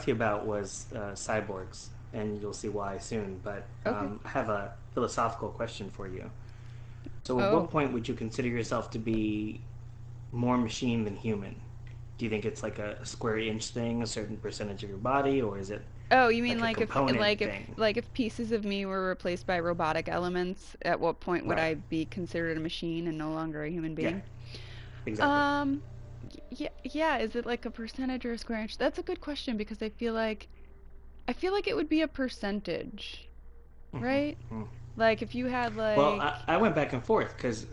to you about was cyborgs, and you'll see why soon. But Okay. I have a philosophical question for you. So, at what Oh. point would you consider yourself to be more machine than human? Do you think it's like a square inch thing, a certain percentage of your body, or is it Oh, you mean like a component thing? like if pieces of me were replaced by robotic elements, at what point would Right. I be considered a machine and no longer a human Yeah. being? Exactly. Um, yeah, yeah, is it like a percentage or a square inch? That's a good question because I feel like it would be a percentage, right? Mm-hmm. Like if you had Well, like, I went back and forth because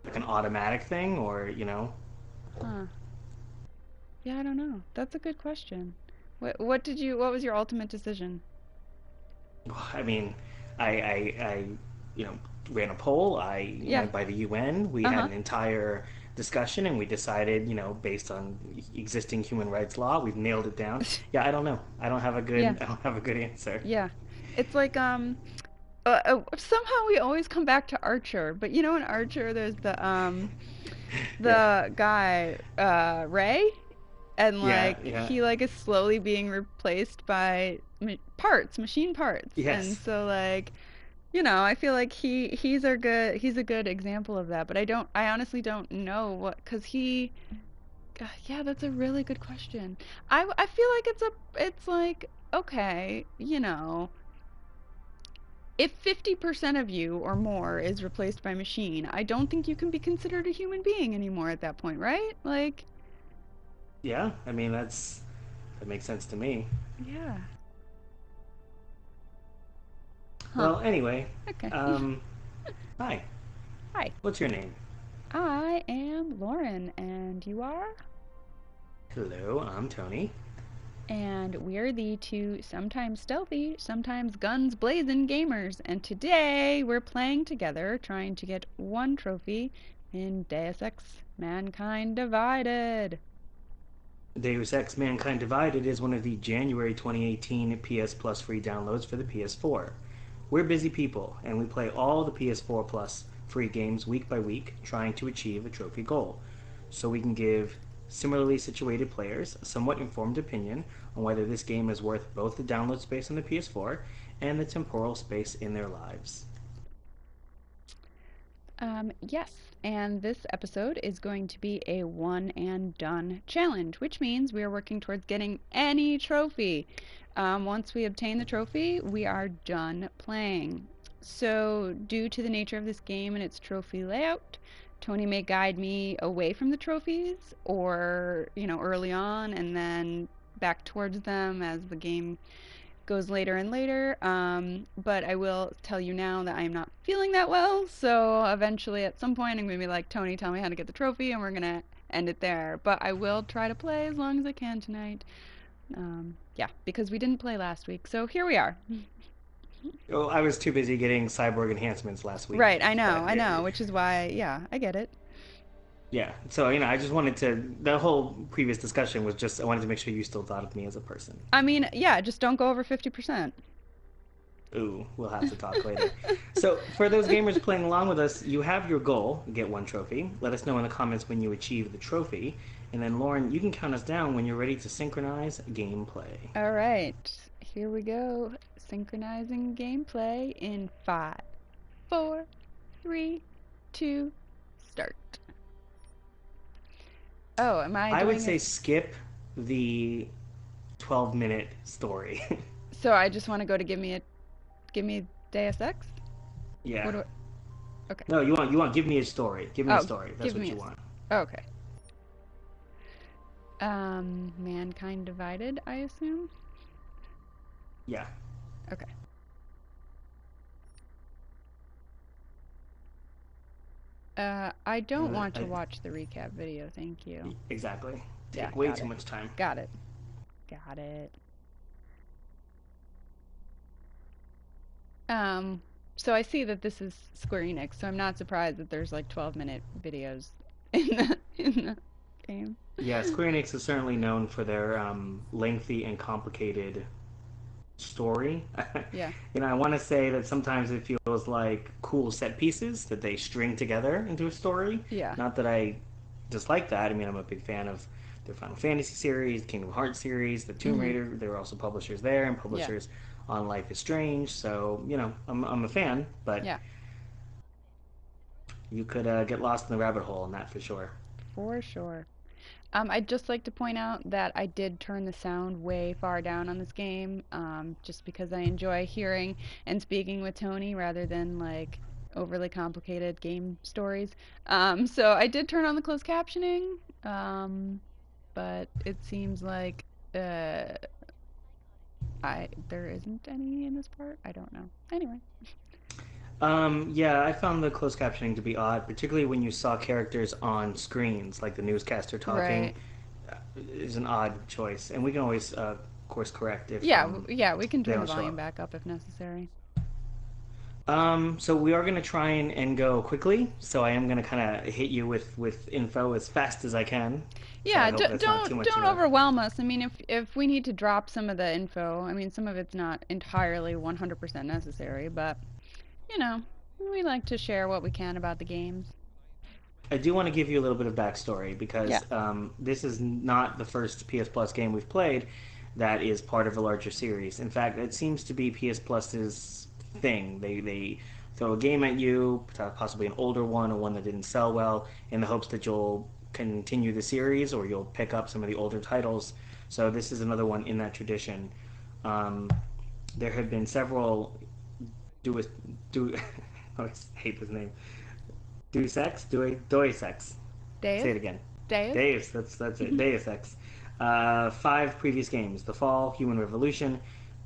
like an automatic thing, or huh. Yeah, I don't know. That's a good question. What was your ultimate decision? I mean, I you know ran a poll. I Yeah. went by the UN. We had Uh-huh. an entire discussion, and we decided, based on existing human rights law, we've nailed it down. Yeah, I don't know. I don't have a Yeah. good I don't have a good answer. Yeah. It's like somehow we always come back to Archer, but you know in Archer there's Yeah, the guy Ray, and yeah, like yeah. he like is slowly being replaced by parts, machine parts. And Yes. so like, I feel like he's a good example of that, but I honestly don't know what, cuz he yeah, that's a really good question. I feel like it's like, okay, if 50% of you or more is replaced by machine, I don't think you can be considered a human being anymore at that point, right? Like, Yeah. I mean, that makes sense to me. yeah. Huh. Well, anyway, Okay. um, hi. Hi. What's your name? I am Lauren, and you are? Hello, I'm Tony. And we're the two sometimes stealthy, sometimes guns blazing gamers. And today we're playing together, trying to get one trophy in Deus Ex Mankind Divided. Deus Ex Mankind Divided is one of the January 2018 PS Plus free downloads for the PS4. We're busy people, and we play all the PS4 Plus free games week by week, trying to achieve a trophy goal. So we can give similarly situated players a somewhat informed opinion on whether this game is worth both the download space on the PS4 and the temporal space in their lives. Yes, and this episode is going to be a one and done challenge, which means we are working towards getting any trophy. Once we obtain the trophy, we are done playing. So, due to the nature of this game and its trophy layout, Tony may guide me away from the trophies or, early on and then back towards them as the game goes later and later. But I will tell you now that I'm not feeling that well. So eventually, at some point, I'm going to be like, Tony, tell me how to get the trophy, and we're going to end it there. But I will try to play as long as I can tonight. Yeah, because we didn't play last week. So here we are. Oh, I was too busy getting cyborg enhancements last week, Right, but I know, which is why, yeah, I get it. yeah. So I just wanted to. The whole previous discussion was just I wanted to make sure you still thought of me as a person. I mean, yeah, just don't go over 50%. Ooh, we'll have to talk later. So, for those gamers playing along with us, you have your goal, get one trophy. Let us know in the comments when you achieve the trophy. And then, Lauren, you can count us down when you're ready to synchronize gameplay. All right, here we go. Synchronizing gameplay in 5, 4, 3, 2, start. Oh, am I I would doing say it? skip the 12-minute story. So I just want to go to give me Deus Ex? What Yeah. do I, okay. No, you want give me a story. Give me a Oh, story. That's give what me you a, want. okay. Mankind Divided, I assume? Yeah. Okay. I don't And want to watch the recap video, thank you. exactly. Yeah, Take way got too it. much time. Got it. Got it. Um, so I see that this is Square Enix, so I'm not surprised that there's like 12-minute videos in the game. Yeah, Square Enix is certainly known for their lengthy and complicated story. Yeah. I want to say that sometimes it feels like cool set pieces that they string together into a story. Yeah. Not that I dislike that. I mean, I'm a big fan of their Final Fantasy series, the Kingdom Hearts series, the Tomb Mm-hmm. Raider. They were also publishers there and Yeah. publishers on Life is Strange. So I'm a fan, but Yeah. you could get lost in the rabbit hole on that for sure. For sure. I'd just like to point out that I did turn the sound way far down on this game, just because I enjoy hearing and speaking with Tony rather than like overly complicated game stories. So I did turn on the closed captioning, but it seems like uh, I there isn't any in this part. I don't know. Anyway, Yeah, I found the closed captioning to be odd, particularly when you saw characters on screens, like the newscaster talking. right. Is an odd choice, and we can always course correct if Yeah, yeah, we can they turn the don't show volume up. back up if necessary. So we are going to try and go quickly. So I am going to kind of hit you with info as fast as I can. So I Yeah, hope that's not too much of don't a. overwhelm us. I mean, if we need to drop some of the info, I mean, some of it's not entirely 100% necessary, but you know, we like to share what we can about the games. I do want to give you a little bit of backstory Yeah. because this is not the first PS Plus game we've played that is part of a larger series. In fact, it seems to be PS Plus's thing. They throw a game at you, possibly an older one or one that didn't sell well, in the hopes that you'll continue the series or you'll pick up some of the older titles. So this is another one in that tradition. Um, there have been several do do. I hate this name. Deus Ex, Deus Ex. Say Deus? it again. Deus? Deus. That's it. Deus Ex. Five previous games: The Fall, Human Revolution,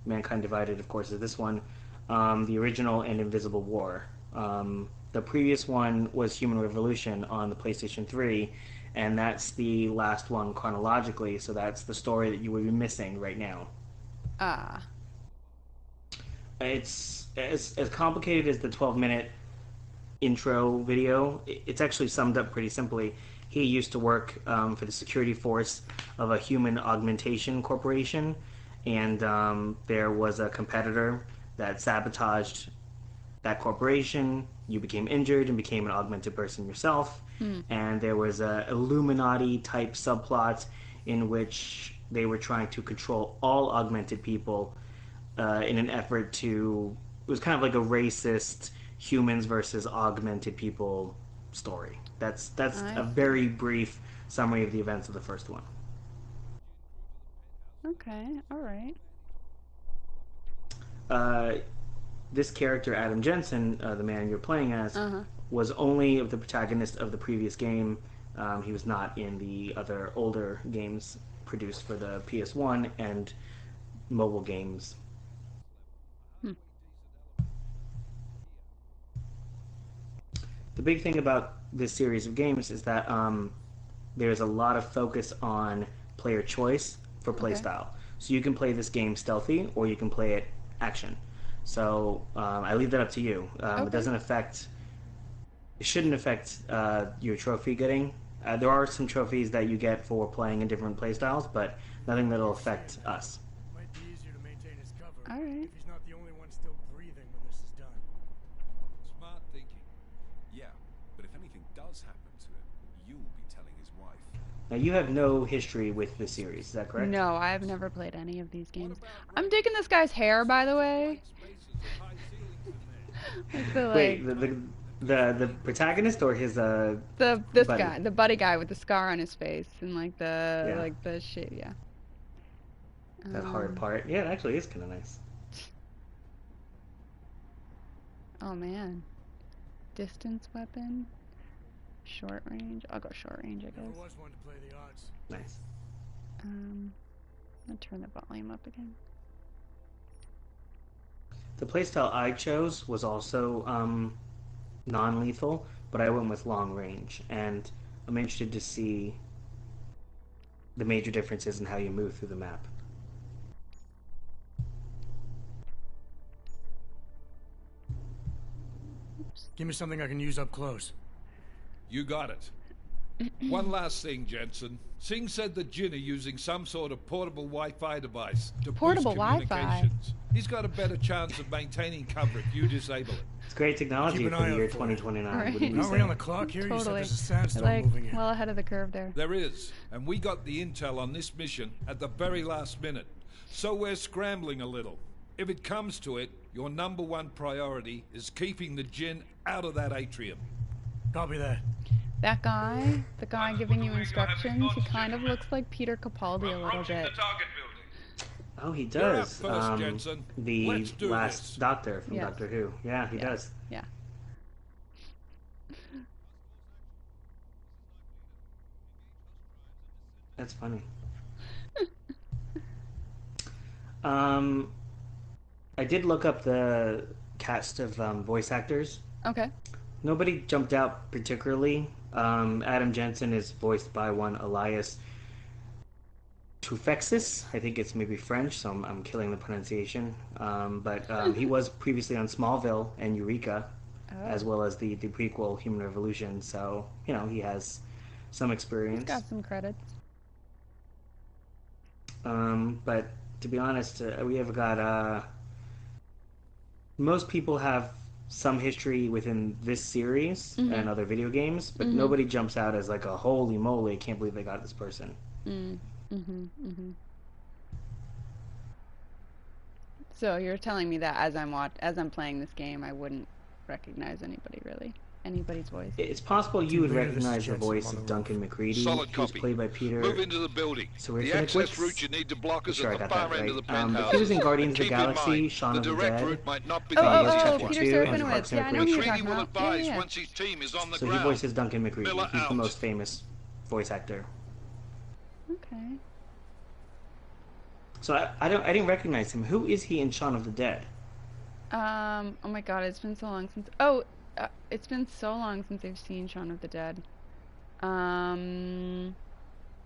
Mankind Divided. Of course, is this one. The original and Invisible War. The previous one was Human Revolution on the PlayStation 3, and that's the last one chronologically. So that's the story that you would be missing right now. Ah. It's as complicated as the 12-minute intro video. It's actually summed up pretty simply. He used to work for the security force of a human augmentation corporation, and there was a competitor that sabotaged that corporation. You became injured and became an augmented person yourself, Hmm. and there was a Illuminati type subplot in which they were trying to control all augmented people in an effort to. It was kind of like a racist humans versus augmented people story. That's I a see. very brief summary of the events of the first one. Okay. All right. Uh, this character, Adam Jensen, the man you're playing as, Uh-huh. was only the protagonist of the previous game. He was not in the other older games produced for the PS1 and mobile games. Hmm. The big thing about this series of games is that there's a lot of focus on player choice for Okay. playstyle. So you can play this game stealthy or you can play it action. So I leave that up to you. It Okay. doesn't affect. It shouldn't affect your trophy getting. There are some trophies that you get for playing in different playstyles, but nothing that'll affect us. Might be easier to maintain his cover All right. if he's not the only one still breathing when this is done. Smart thinking. Yeah, but if anything does happen to him, you'll be telling his wife. Now you have no history with the series, is that correct? No, I've never played any of these What games. about I'm radio digging this guy's waves, hair, by the way. tight spaces and high ceilings in there? Like the Wait, like the protagonist or his the this buddy? guy, the buddy guy with the scar on his face and Yeah, like the shit, yeah. that hard Um, part. Yeah, it actually is kind of nice. oh man. Distance weapon, short range. I'll go short range, I Never guess. was one to play the odds. Nice. I'm gonna turn the volume up again. The playstyle I chose was also non-lethal, but I went with long range, and I'm interested to see the major differences in how you move through the map. Oops. Give me something I can use up close. You got it. One last thing, Jensen. Singh said the Jinn are using some sort of portable Wi-Fi device to Portable boost Wi-Fi? communications. He's got a better chance of maintaining cover if you disable it. It's great technology Keep an for eye the year out for it. 2029. Right. Wouldn't you Aren't we say? on the clock here? You said Totally. there's a sandstorm Like, moving in. well ahead of the curve there. There is, and we got the intel on this mission at the very last minute. So we're scrambling a little. If it comes to it, your number one priority is keeping the Jinn out of that atrium. Copy that. That guy, the guy giving you instructions, he kind of looks like Peter Capaldi a little bit. Oh, he You're up does. first, Jensen. The Let's do last this. Doctor from Yes. Doctor Who. Yeah, he Yeah. does. Yeah. That's funny. um, I did look up the cast of voice actors. Okay. Nobody jumped out particularly. Adam Jensen is voiced by one Elias Toufexis. I think it's maybe French, so I'm killing the pronunciation. But he was previously on Smallville and Eureka, as well as the prequel Human Revolution. So, you know, he has some experience. He's got some credits. But to be honest, we have got most people have some history within this series and other video games, but nobody jumps out as like a holy moly, I can't believe they got this person. So you're telling me that as I'm playing this game, I wouldn't recognize anybody really, anybody's voice. It's possible you would Later, this is recognize the Jensen voice on the of Duncan McCready, Solid who was copy. played by Peter. Move into the building. So we're The gonna access quit. route you need to block is Sure, I at the got that far end right. of the But penthouse. he was in Guardians of the Keep in Galaxy, mind, Shaun the of the direct Dead. route might not be Oh, the oh, easiest oh, Chapter one. Peter 2 and Serafinowicz. Parks and Yeah, I know who Recreation. you're McCready talking will about. advise Yeah. once his team is on the So he ground. voices Duncan McCready. Miller He's the out. most famous voice actor. Okay. So I didn't recognize him. Who is he in Shaun of the Dead? Oh my God, it's been so long since. It's been so long since I've seen Shaun of the Dead.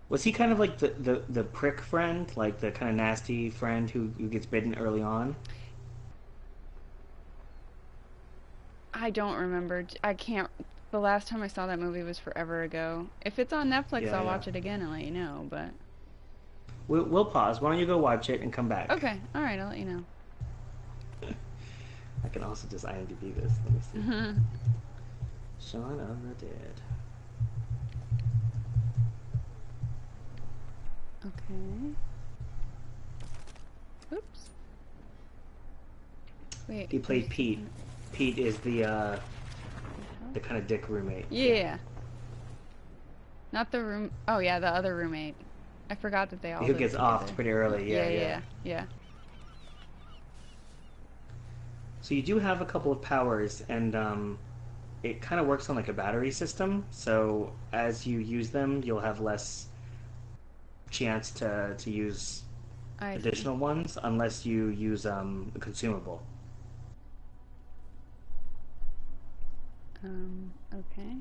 Was he kind of like the prick friend, like the kind of nasty friend who gets bitten early on? I don't remember. I can't. The last time I saw that movie was forever ago. If it's on Netflix, Yeah, I'll yeah. watch it again and let you know. But We'll pause. Why don't you go watch it and come back? okay, all right, I'll let you know. I can also just IMDb this. Let me see. Shaun of the Dead. Okay. Oops. Wait. He played Pete. Pete is the kind of dick roommate. Yeah. Not the room. Oh yeah, the other roommate. I forgot that they all. Who live gets together. offed pretty early. Yeah. Yeah. So you do have a couple of powers, and it kind of works on like a battery system. So as you use them, you'll have less chance to use I see. additional ones unless you use a consumable. Okay.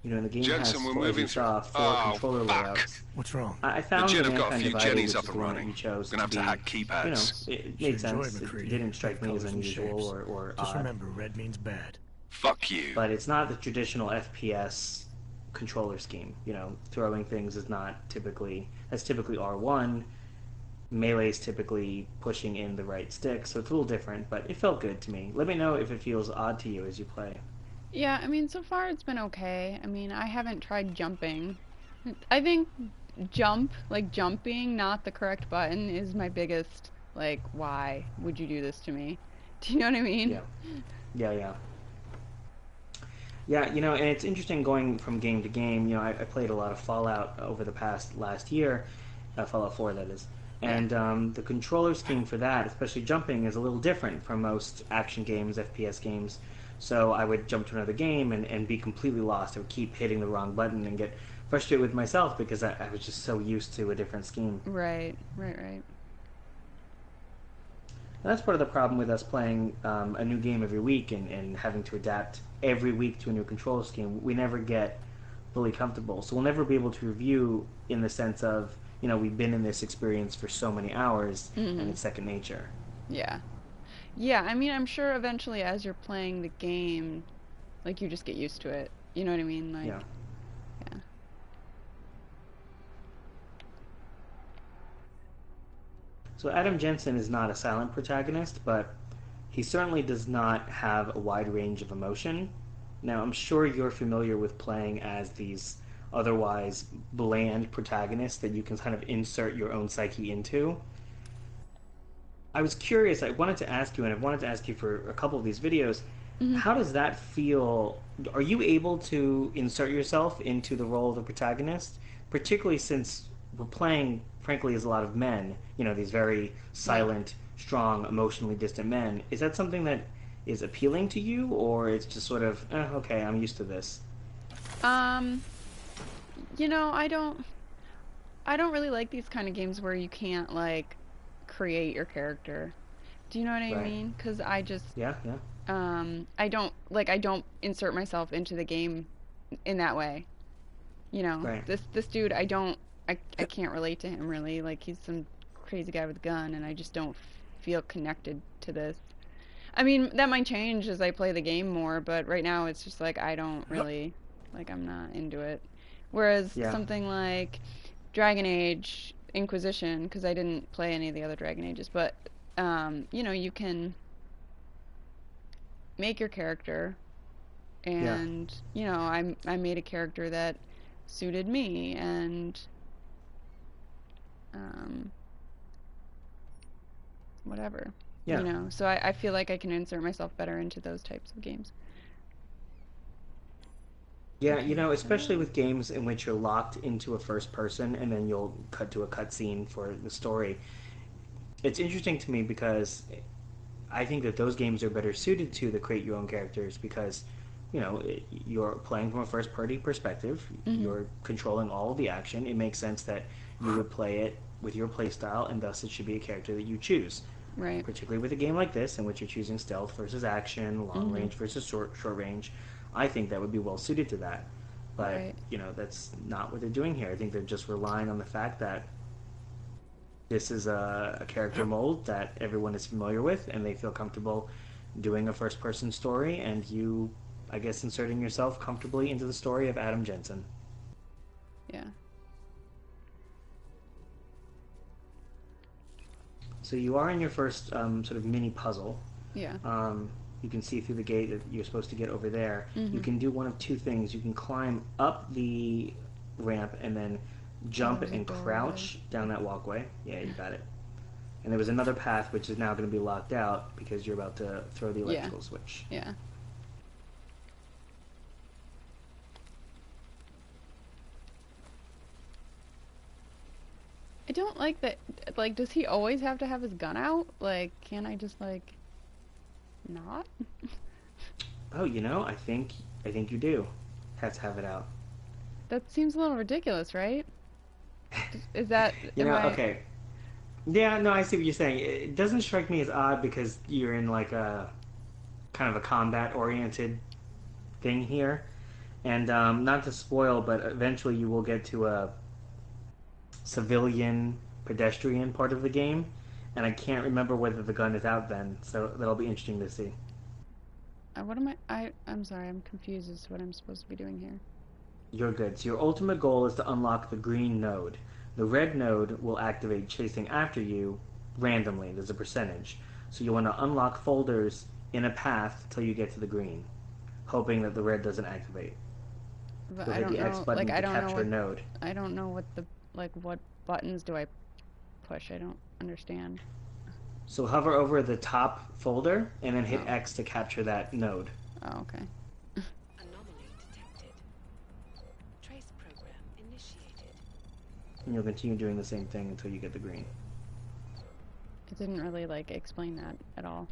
You know, the game Jensen, has we're four, as you moving saw, through. four Oh, controller fuck. layouts. What's wrong? I found Jinn the have got a Mankind few Divided, Jennies which up is and the one that running. you chose Gonna have to be, hack keypads. You know, it Should made enjoy sense. It McCready. didn't strike me as Colours and unusual shapes. or Just odd. remember, red means bad. Fuck you. But it's not the traditional FPS controller scheme. You know, throwing things is not typically, that's typically R1. Melee is typically pushing in the right stick, so it's a little different, but it felt good to me. Let me know if it feels odd to you as you play. Yeah, I mean, so far it's been okay. I mean, I haven't tried jumping. I think jumping, not the correct button, is my biggest, like, why would you do this to me? Do you know what I mean? Yeah. Yeah, you know, and it's interesting going from game to game. You know, I played a lot of Fallout over the last year, Fallout 4, that is. And the controller scheme for that, especially jumping, is a little different from most action games, FPS games. So I would jump to another game and be completely lost. I would keep hitting the wrong button and get frustrated with myself because I was just so used to a different scheme. Right. And that's part of the problem with us playing a new game every week and having to adapt every week to a new control scheme. We never get fully comfortable. So we'll never be able to review in the sense of, you know, we've been in this experience for so many hours and it's second nature. Yeah. Yeah, I mean, I'm sure eventually as you're playing the game, like you just get used to it. You know what I mean? Like, Yeah. yeah. So Adam Jensen is not a silent protagonist, but he certainly does not have a wide range of emotion. Now, I'm sure you're familiar with playing as these otherwise bland protagonists that you can kind of insert your own psyche into. I was curious, I wanted to ask you, and I've wanted to ask you for a couple of these videos, Hmm. how does that feel? Are you able to insert yourself into the role of the protagonist? Particularly since we're playing, frankly, as a lot of men, these very Yeah. silent, strong, emotionally distant men. Is that something that is appealing to you, or it's just sort of, okay, I'm used to this? Um, you know, I don't really like these kind of games where you can't like create your character. Do you know what I Right. mean? 'Cause I just Yeah, yeah, I don't insert myself into the game in that way. You know, right. this dude, I can't relate to him really. Like he's some crazy guy with a gun, and I just don't feel connected to this. I mean, that might change as I play the game more, but right now it's just like I don't really like I'm not into it. Whereas Yeah, something like Dragon Age Inquisition, because I didn't play any of the other Dragon Ages, but you can make your character, yeah. and I made a character that suited me, and um, whatever. Yeah. So I feel like I can insert myself better into those types of games. Yeah, Okay, especially so with games in which you're locked into a first person and then you'll cut to a cutscene for the story. It's interesting to me because I think that those games are better suited to the create your own characters because, you're playing from a first party perspective. hmm You're controlling all of the action. It makes sense that you would play it with your playstyle, and thus it should be a character that you choose. right. Particularly with a game like this, in which you're choosing stealth versus action, long hmm range versus short range, I think that would be well suited to that. But Right. that's not what they're doing here. I think they're just relying on the fact that this is a character mold that everyone is familiar with, and they feel comfortable doing a first-person story, and you, I guess, inserting yourself comfortably into the story of Adam Jensen. Yeah. So you are in your first sort of mini puzzle. Yeah. Um, you can see through the gate that you're supposed to get over there. You hmm can do one of two things. You can climb up the ramp and then Oh, jump there's a and doorway. crouch down that walkway. Yeah, you got it. And there was another path which is now going to be locked out because you're about to throw the Yeah. electrical switch. Yeah. I don't like that. Like, does he always have to have his gun out? Like, can't I just like not? Oh, I think you do have to have it out. That seems a little ridiculous, right? Is that am I? Okay. Yeah, no, I see what you're saying. It doesn't strike me as odd because you're in like a kind of a combat oriented thing here. And not to spoil, but eventually you will get to a civilian pedestrian part of the game, and I can't remember whether the gun is out then, so that'll be interesting to see. What am I? I'm sorry. I'm confused as to what I'm supposed to be doing here. You're good. So your ultimate goal is to unlock the green node. The red node will activate chasing after you randomly. There's a percentage. So you want to unlock folders in a path till you get to the green, hoping that the red doesn't activate. But You'll I hit don't the X know. Like, button I to don't know capture a what node. I don't know what the what buttons do I push? I don't understand. So hover over the top folder and then hit Oh. X to capture that node. Oh, okay. Anomaly detected. Trace program initiated. And you'll continue doing the same thing until you get the green. It didn't really like explain that at all.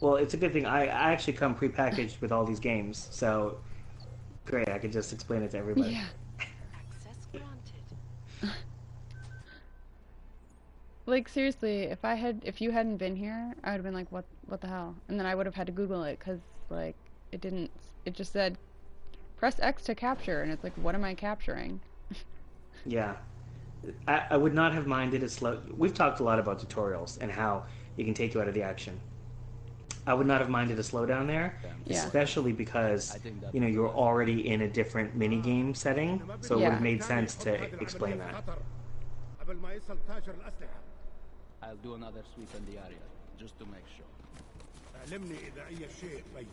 Well, it's a good thing. I actually come prepackaged with all these games, so great. I could just explain it to everybody. Yeah. Access granted. Like seriously, if you hadn't been here, I would have been like, what the hell? And then I would have had to Google it because like it didn't. It just said press X to capture, and it's like, what am I capturing? Yeah, I would not have minded a slow. We've talked a lot about tutorials and how it can take you out of the action. I would not have minded a slowdown there, Yeah. especially because you're already in a different mini game setting, so it would have Yeah. made sense to explain that. قبل ما يصل تاجر الأسلحة. I'll do another sweep in the area, just to make sure. علمني إذا أي شيء بين.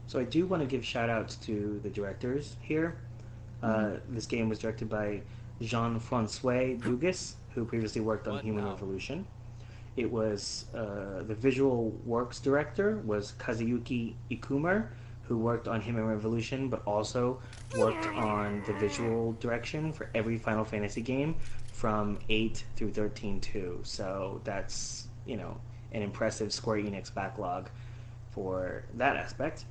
So I do want to give shout outs to the directors here. This game was directed by Jean-Francois Dugas, who previously worked on What Human now? Revolution. It was the visual works director was Kazuyuki Ikumer, who worked on Human Revolution, but also worked on the visual direction for every Final Fantasy game from 8 through 13 too. So that's, an impressive Square Enix backlog for that aspect.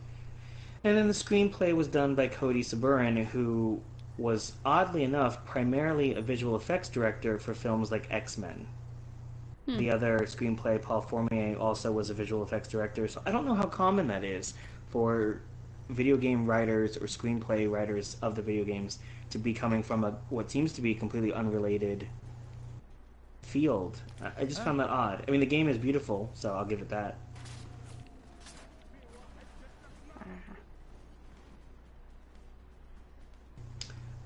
And then the screenplay was done by Cody Saburin, who was, oddly enough, primarily a visual effects director for films like X-Men. The other screenplay, Paul Fournier, also was a visual effects director, so I don't know how common that is for video game writers or screenplay writers of the video games to be coming from what seems to be a completely unrelated field. I just found that odd. I mean, the game is beautiful, so I'll give it that.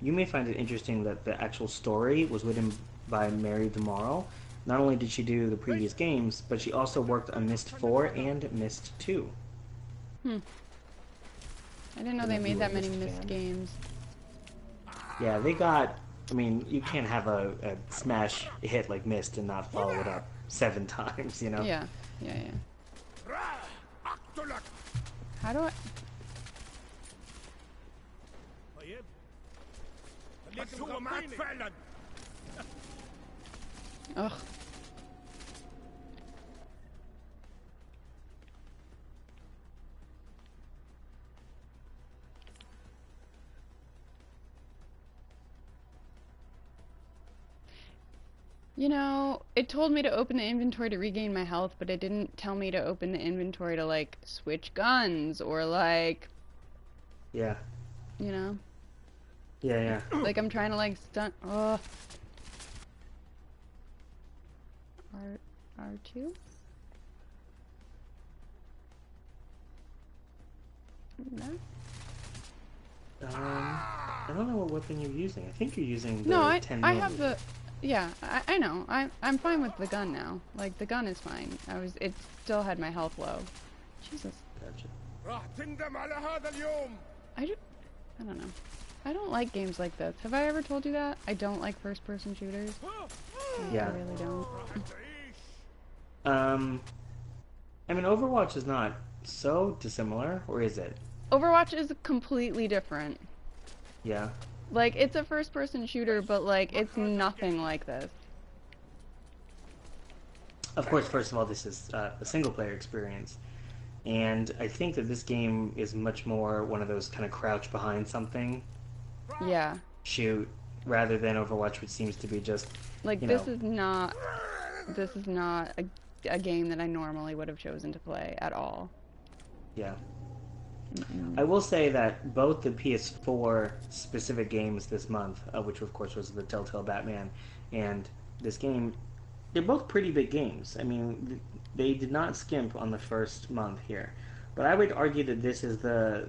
You may find it interesting that the actual story was written by Mary DeMauro. Not only did she do the previous games, but she also worked on Myst 4 and Myst 2. I didn't know I they know you made that were a many Myst Myst fan. games. Yeah, they got... I mean, you can't have a smash hit like Myst and not follow it up 7 times, Yeah. How do I... طيب. خليك هو معك فعلا. Ugh. It told me to open the inventory to regain my health, but it didn't tell me to open the inventory to, like, switch guns or, like, Yeah. you know? Yeah. Like, I'm trying to, like, stun... Ugh. R2? No? I don't know what weapon you're using. I think you're using the No, I 10 I have millimeter. yeah, I know. I'm fine with the gun now. Like, the gun is fine. It still had my health low. Jesus. Gotcha. راح تندم على هذا اليوم. I don't know. I don't like games like this. Have I ever told you that? I don't like first-person shooters. Yeah. I really don't. I mean, Overwatch is not so dissimilar, or is it? Overwatch is completely different. Yeah. Like, it's a first-person shooter, but, like, it's nothing like this. Of course, first of all, this is a single-player experience. And I think that this game is much more one of those kind of crouch behind something, Yeah. shoot, rather than Overwatch, which seems to be just, Like, you this know. is not a game that I normally would have chosen to play at all. Yeah. I will say that both the PS4 specific games this month, which of course was the Telltale Batman, and this game, they're both pretty big games. I mean, they did not skimp on the first month here, but I would argue that this is the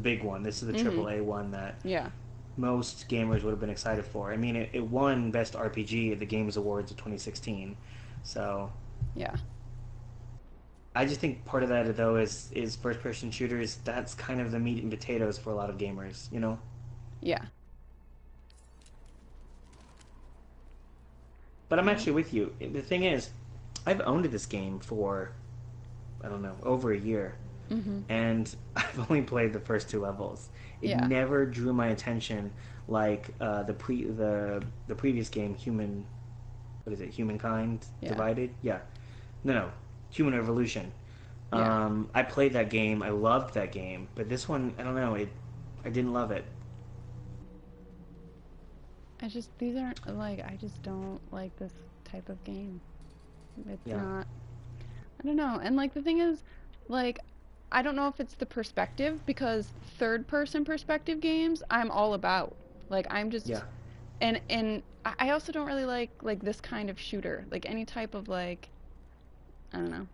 big one. This is the AAA one that Yeah. most gamers would have been excited for. I mean, it won Best RPG at the Games Awards of 2016, so. Yeah. I just think part of that, though, is first-person shooters. That's kind of the meat and potatoes for a lot of gamers, Yeah. But I'm actually with you. The thing is, I've owned this game for, I don't know, over a year. And I've only played the first 2 levels. It Yeah. never drew my attention like the previous game, Humankind Yeah. Divided? Yeah. No, Human Revolution. Yeah. I played that game. I loved that game. But this one, I don't know. I didn't love it. These aren't, like, I just don't like this type of game. It's Yeah. not, I don't know. And like the thing is, like, I don't know if it's the perspective because third person perspective games I'm all about. Like I'm just Yeah. and I also don't really like this kind of shooter. Like any type of like I don't know.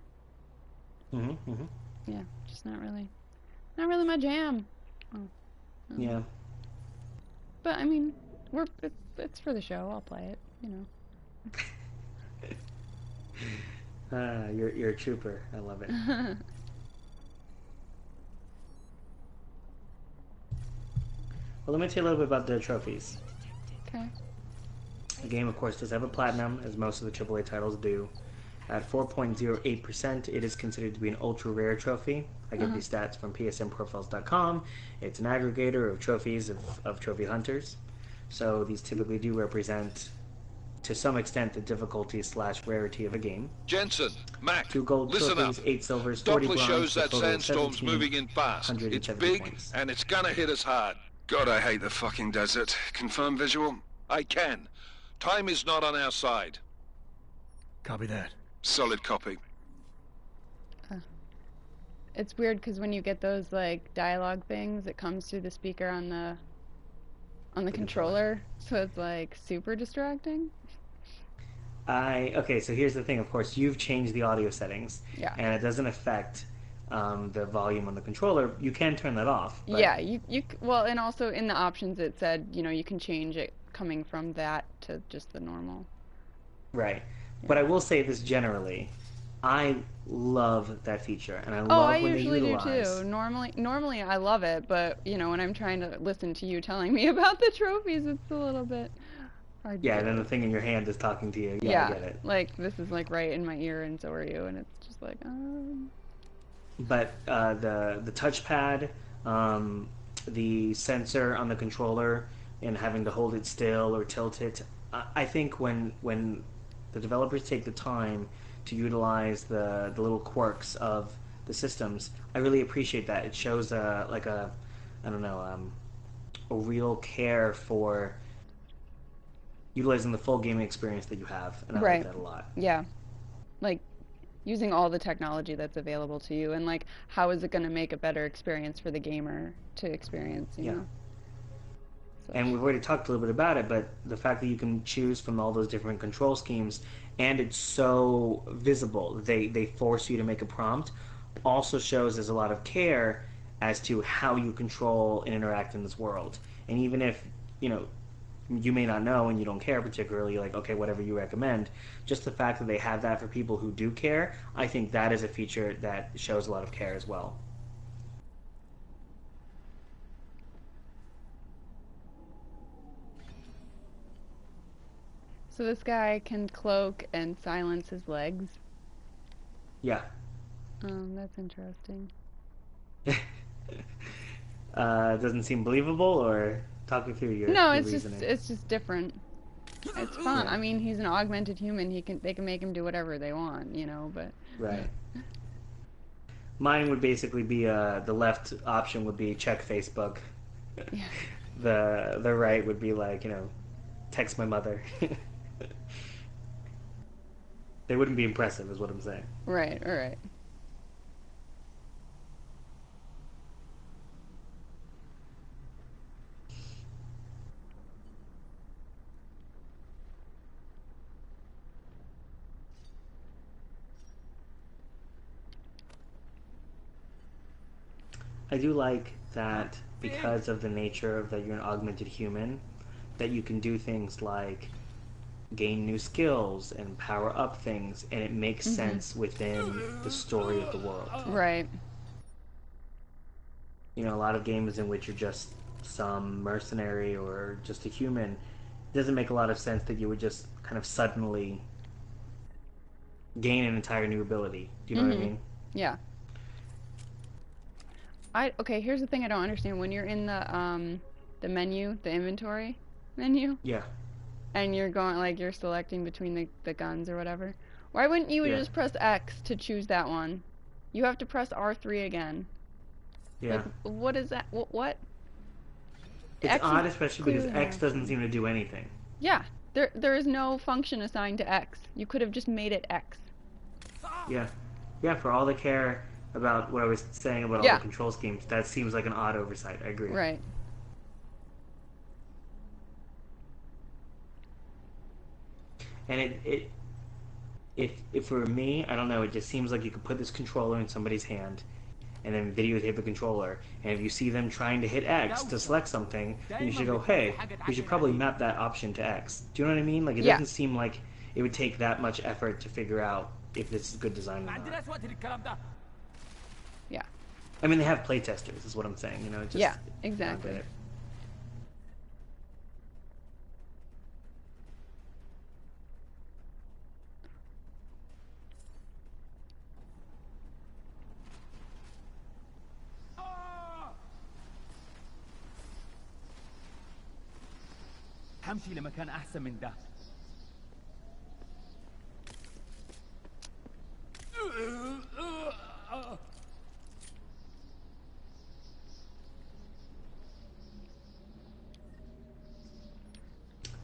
Mm-hmm. Yeah, just not really my jam. Oh, um, Yeah. but I mean, it's for the show. I'll play it, you know. You're a trooper. I love it. Well, let me tell you a little bit about the trophies. Okay. The game, of course, does have a platinum, as most of the AAA titles do. At 4.08%, it is considered to be an ultra rare trophy. I get these stats from psnprofiles.com. It's an aggregator of trophies of trophy hunters. So these typically do represent, to some extent, the difficulty / rarity of a game. Jensen, Mac, 2 gold listen up. trophies, 8 silvers, 40 Doppler bronze, shows for a that total of sandstorm's moving in fast. It's 170 big, points. and it's gonna hit us hard. God, I hate the fucking desert. Confirm visual? I can. Time is not on our side. Copy that. Solid copy. It's weird because when you get those like dialogue things, it comes through the speaker on the controller, so it's like super distracting. Okay, so here's the thing. Of course, you've changed the audio settings, Yeah. and it doesn't affect the volume on the controller. You can turn that off. But Yeah, well, and also in the options it said, you can change it coming from that to just the normal. Right. But I will say this generally. I love that feature, and I love I when usually they do utilize. too. Normally I love it, but when I'm trying to listen to you telling me about the trophies, it's a little bit hard to Yeah, do. and then the thing in your hand is talking to you. Yeah, Yeah, I get it. like this is like right in my ear, and so are you, and it's just like, But the touchpad, the sensor on the controller, and having to hold it still or tilt it. I think when the developers take the time to utilize the little quirks of the systems, I really appreciate that. It shows I don't know, a real care for utilizing the full gaming experience that you have, and I like right, that a lot. yeah, like using all the technology that's available to you, and like how is it going to make a better experience for the gamer to experience, Yeah. So. And we've already talked a little bit about it, but the fact that you can choose from all those different control schemes, and it's so visible, they force you to make a prompt, also shows there's a lot of care as to how you control and interact in this world. And even if, you may not know and you don't care particularly, like, okay, whatever you recommend, just the fact that they have that for people who do care, I think that is a feature that shows a lot of care as well. So this guy can cloak and silence his legs. Yeah. That's interesting. Doesn't seem believable, or talk me through your No, your it's reasoning. just different. It's fun. Yeah. I mean, he's an augmented human. They can make him do whatever they want, but Right. Mine would basically be the left option would be check Facebook. yeah. The right would be like, text my mother. They wouldn't be impressive, is what I'm saying. Right, all right. I do like that because of the nature of that you're an augmented human, that you can do things like gain new skills and power up things, and it makes sense within the story of the world. Right. A lot of games in which you're just some mercenary or just a human, it doesn't make a lot of sense that you would just kind of suddenly gain an entire new ability. Do you know what I mean? Yeah. Okay, here's the thing I don't understand. When you're in the menu, the inventory menu, Yeah. and you're going you're selecting between the guns or whatever, why wouldn't you Yeah. just press X to choose that one? You have to press R3 again. Yeah. Like, what is that? What? It's X is odd, especially because clearly X not doesn't seem to do anything. Yeah, there is no function assigned to X. You could have just made it X. Yeah. Yeah, for all the care about what I was saying about all Yeah. the control schemes, that seems like an odd oversight. I agree. Right. And if for me, I don't know, it just seems like you could put this controller in somebody's hand and then videotape the controller, and if you see them trying to hit X to select something, then you should go, hey, we should probably map that option to X. Do you know what I mean? Like, it Yeah. doesn't seem like it would take that much effort to figure out if this is good design or not. Yeah. I mean, they have playtesters, is what I'm saying, you know? Just, Yeah, exactly. I get it. همشي لمكان أحسن من ده.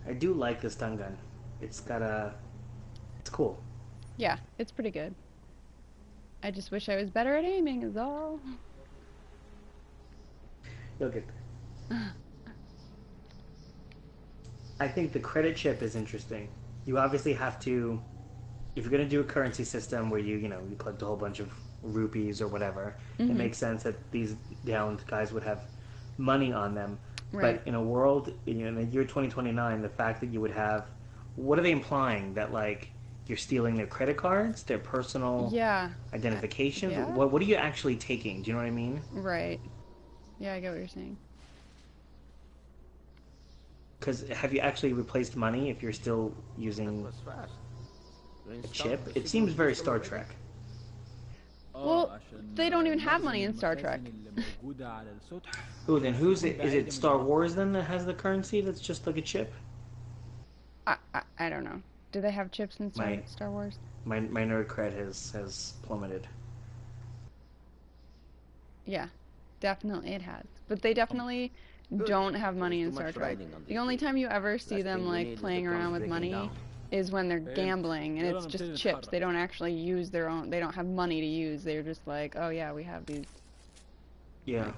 I do like the stun gun. It's got a... It's cool. Yeah, it's pretty good. I just wish I was better at aiming is all. You'll get there. I think the credit chip is interesting. You obviously have to, if you're going to do a currency system where you collect a whole bunch of rupees or whatever, it makes sense that these downed guys would have money on them. Right. But in a world, in the year 2029, the fact that you would have, what are they implying? That, like, you're stealing their credit cards, their personal Yeah. identifications? Yeah. What are you actually taking? Do you know what I mean? Right. Yeah, I get what you're saying. Because have you actually replaced money if you're still using a chip? It seems very Star Trek. Well, they don't even have money in Star Trek. Ooh, then who's it? Is it Star Wars then that has the currency that's just like a chip? I don't know. Do they have chips in Star Wars? My nerd cred has plummeted. Yeah, definitely it has. But they definitely don't have money in Star Trek. The only time you ever see them like playing around with money is when they're gambling, and it's just chips. They don't actually use their own. They don't have money to use. They're just like, oh yeah, we have these. Yeah.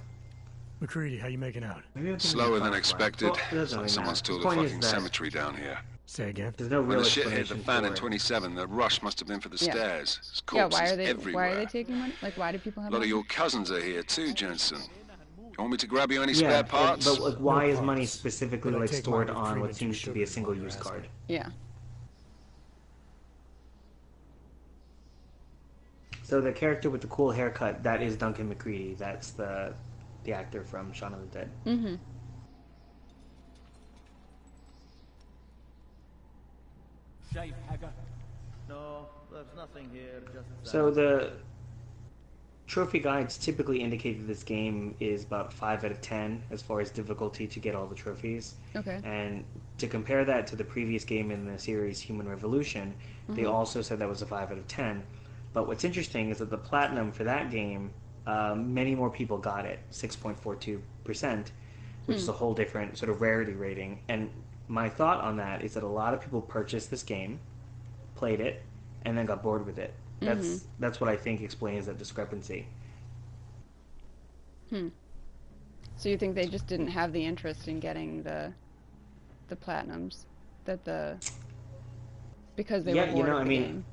McCready, how you making out? Slower than expected. Well, it doesn't It's like really someone's matter. tooled The a point is fucking that cemetery down here. Say again? there's no When real the shit hit the explanation fan for in it. 27, the rush must have been for the Yeah. stairs. There's Yeah, corpses why are they? everywhere. Why are they taking money? Like, why do people have A lot money? of your cousins are here too, Jensen. You want me to grab you any Yeah, spare parts? but like, why is money parts. specifically But I like take stored mine with on cream what and seems to be a sugar single-use before card? Yeah. So the character with the cool haircut, that is Duncan McCready. That's the actor from Shaun of the Dead. Mm-hmm. No, there's nothing here, just... So the trophy guides typically indicate that this game is about 5 out of 10 as far as difficulty to get all the trophies. Okay. And to compare that to the previous game in the series, Human Revolution, they also said that was a 5 out of 10. But what's interesting is that the platinum for that game, many more people got it, 6.42%, which is a whole different sort of rarity rating. And my thought on that is that a lot of people purchased this game, played it, and then got bored with it. That's what I think explains that discrepancy. So you think they just didn't have the interest in getting the platinums because they were bored of the game?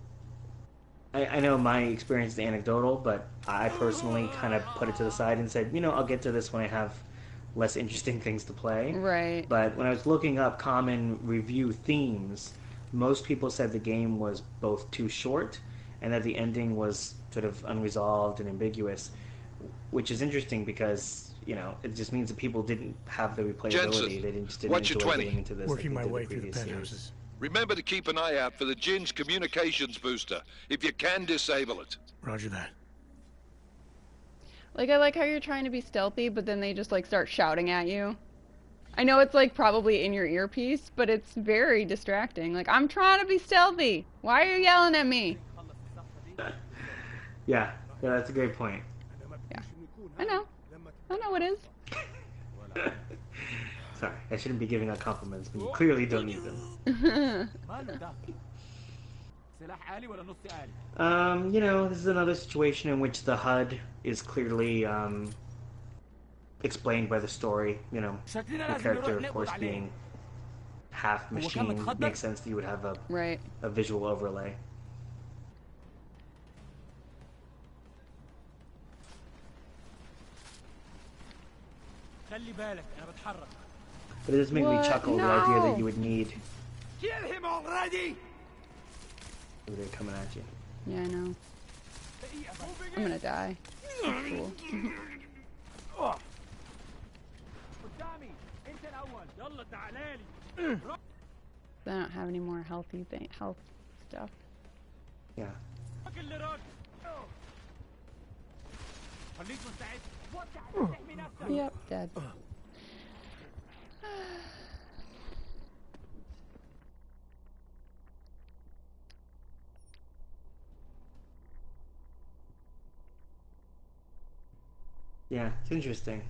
I know my experience is anecdotal, but I personally kind of put it to the side and said, I'll get to this when I have less interesting things to play. Right. But when I was looking up common review themes, most people said the game was both too short and that the ending was sort of unresolved and ambiguous, which is interesting because, it just means that people didn't have the replayability. Jensen, They didn't what's your enjoy 20? getting into this. Working like my they did way the through the previous penthouses. series. Remember to keep an eye out for the Jin's communications booster. If you can, disable it. Roger that. Like, I like how you're trying to be stealthy, but then they just, like, start shouting at you. I know it's, like, probably in your earpiece, but it's very distracting. Like, I'm trying to be stealthy. Why are you yelling at me? Yeah, that's a great point. Yeah. I know it is. Sorry, I shouldn't be giving out compliments, but you clearly don't need them. You know, this is another situation in which the HUD is clearly explained by the story. You know, the character, of course, being half machine, makes sense that you would have Right. a visual overlay. But it does make me What? chuckle, the idea that No! you would need... Kill him already! Ooh, they're coming at you. Yeah, I know. I'm gonna die. That's cool. I don't have any more health stuff. Yeah. Yep, dead. Yeah, it's interesting.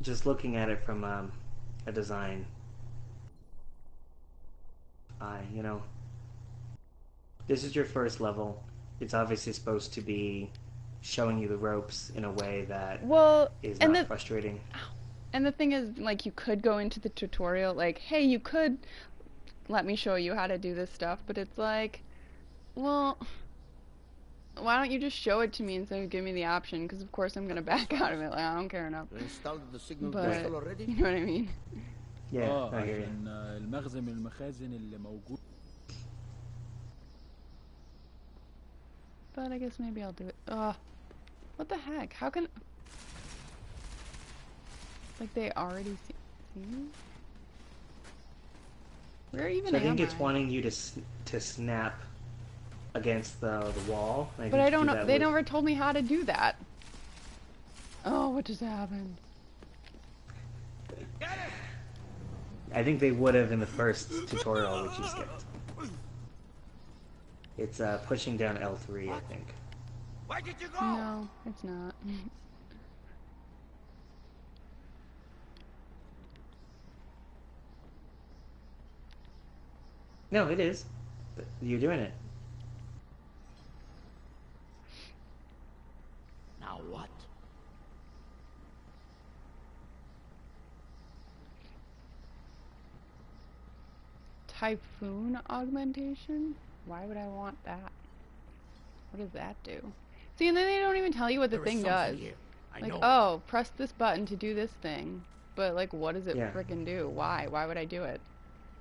Just looking at it from a design eye, you know. This is your first level. It's obviously supposed to be showing you the ropes in a way that is not frustrating. And the thing is, like, you could go into the tutorial, like, hey, you could let me show you how to do this stuff, but it's like, well, why don't you just show it to me instead of give me the option? Because of course I'm gonna back out of it. Like, I don't care enough. Installed the signal But booster already? you know what I mean? Yeah, I hear you. عشان المخزن من المخازن اللي موجود. But I guess maybe I'll do it. Ugh. What the heck? How can... Like, they already see me? Where even So I am think it's wanting you to snap against the wall. But I don't know. They never told me how to do that. Oh, what just happened? I think they would have in the first tutorial, which you skipped. It's pushing down L3, I think. Where did you go? No, it's not. No, it is. You're doing it. Now what? Typhoon augmentation? Why would I want that? What does that do? See, and then they don't even tell you what the thing does. Like, oh, press this button to do this thing. But, like, what does it frickin' do? Why? Why would I do it?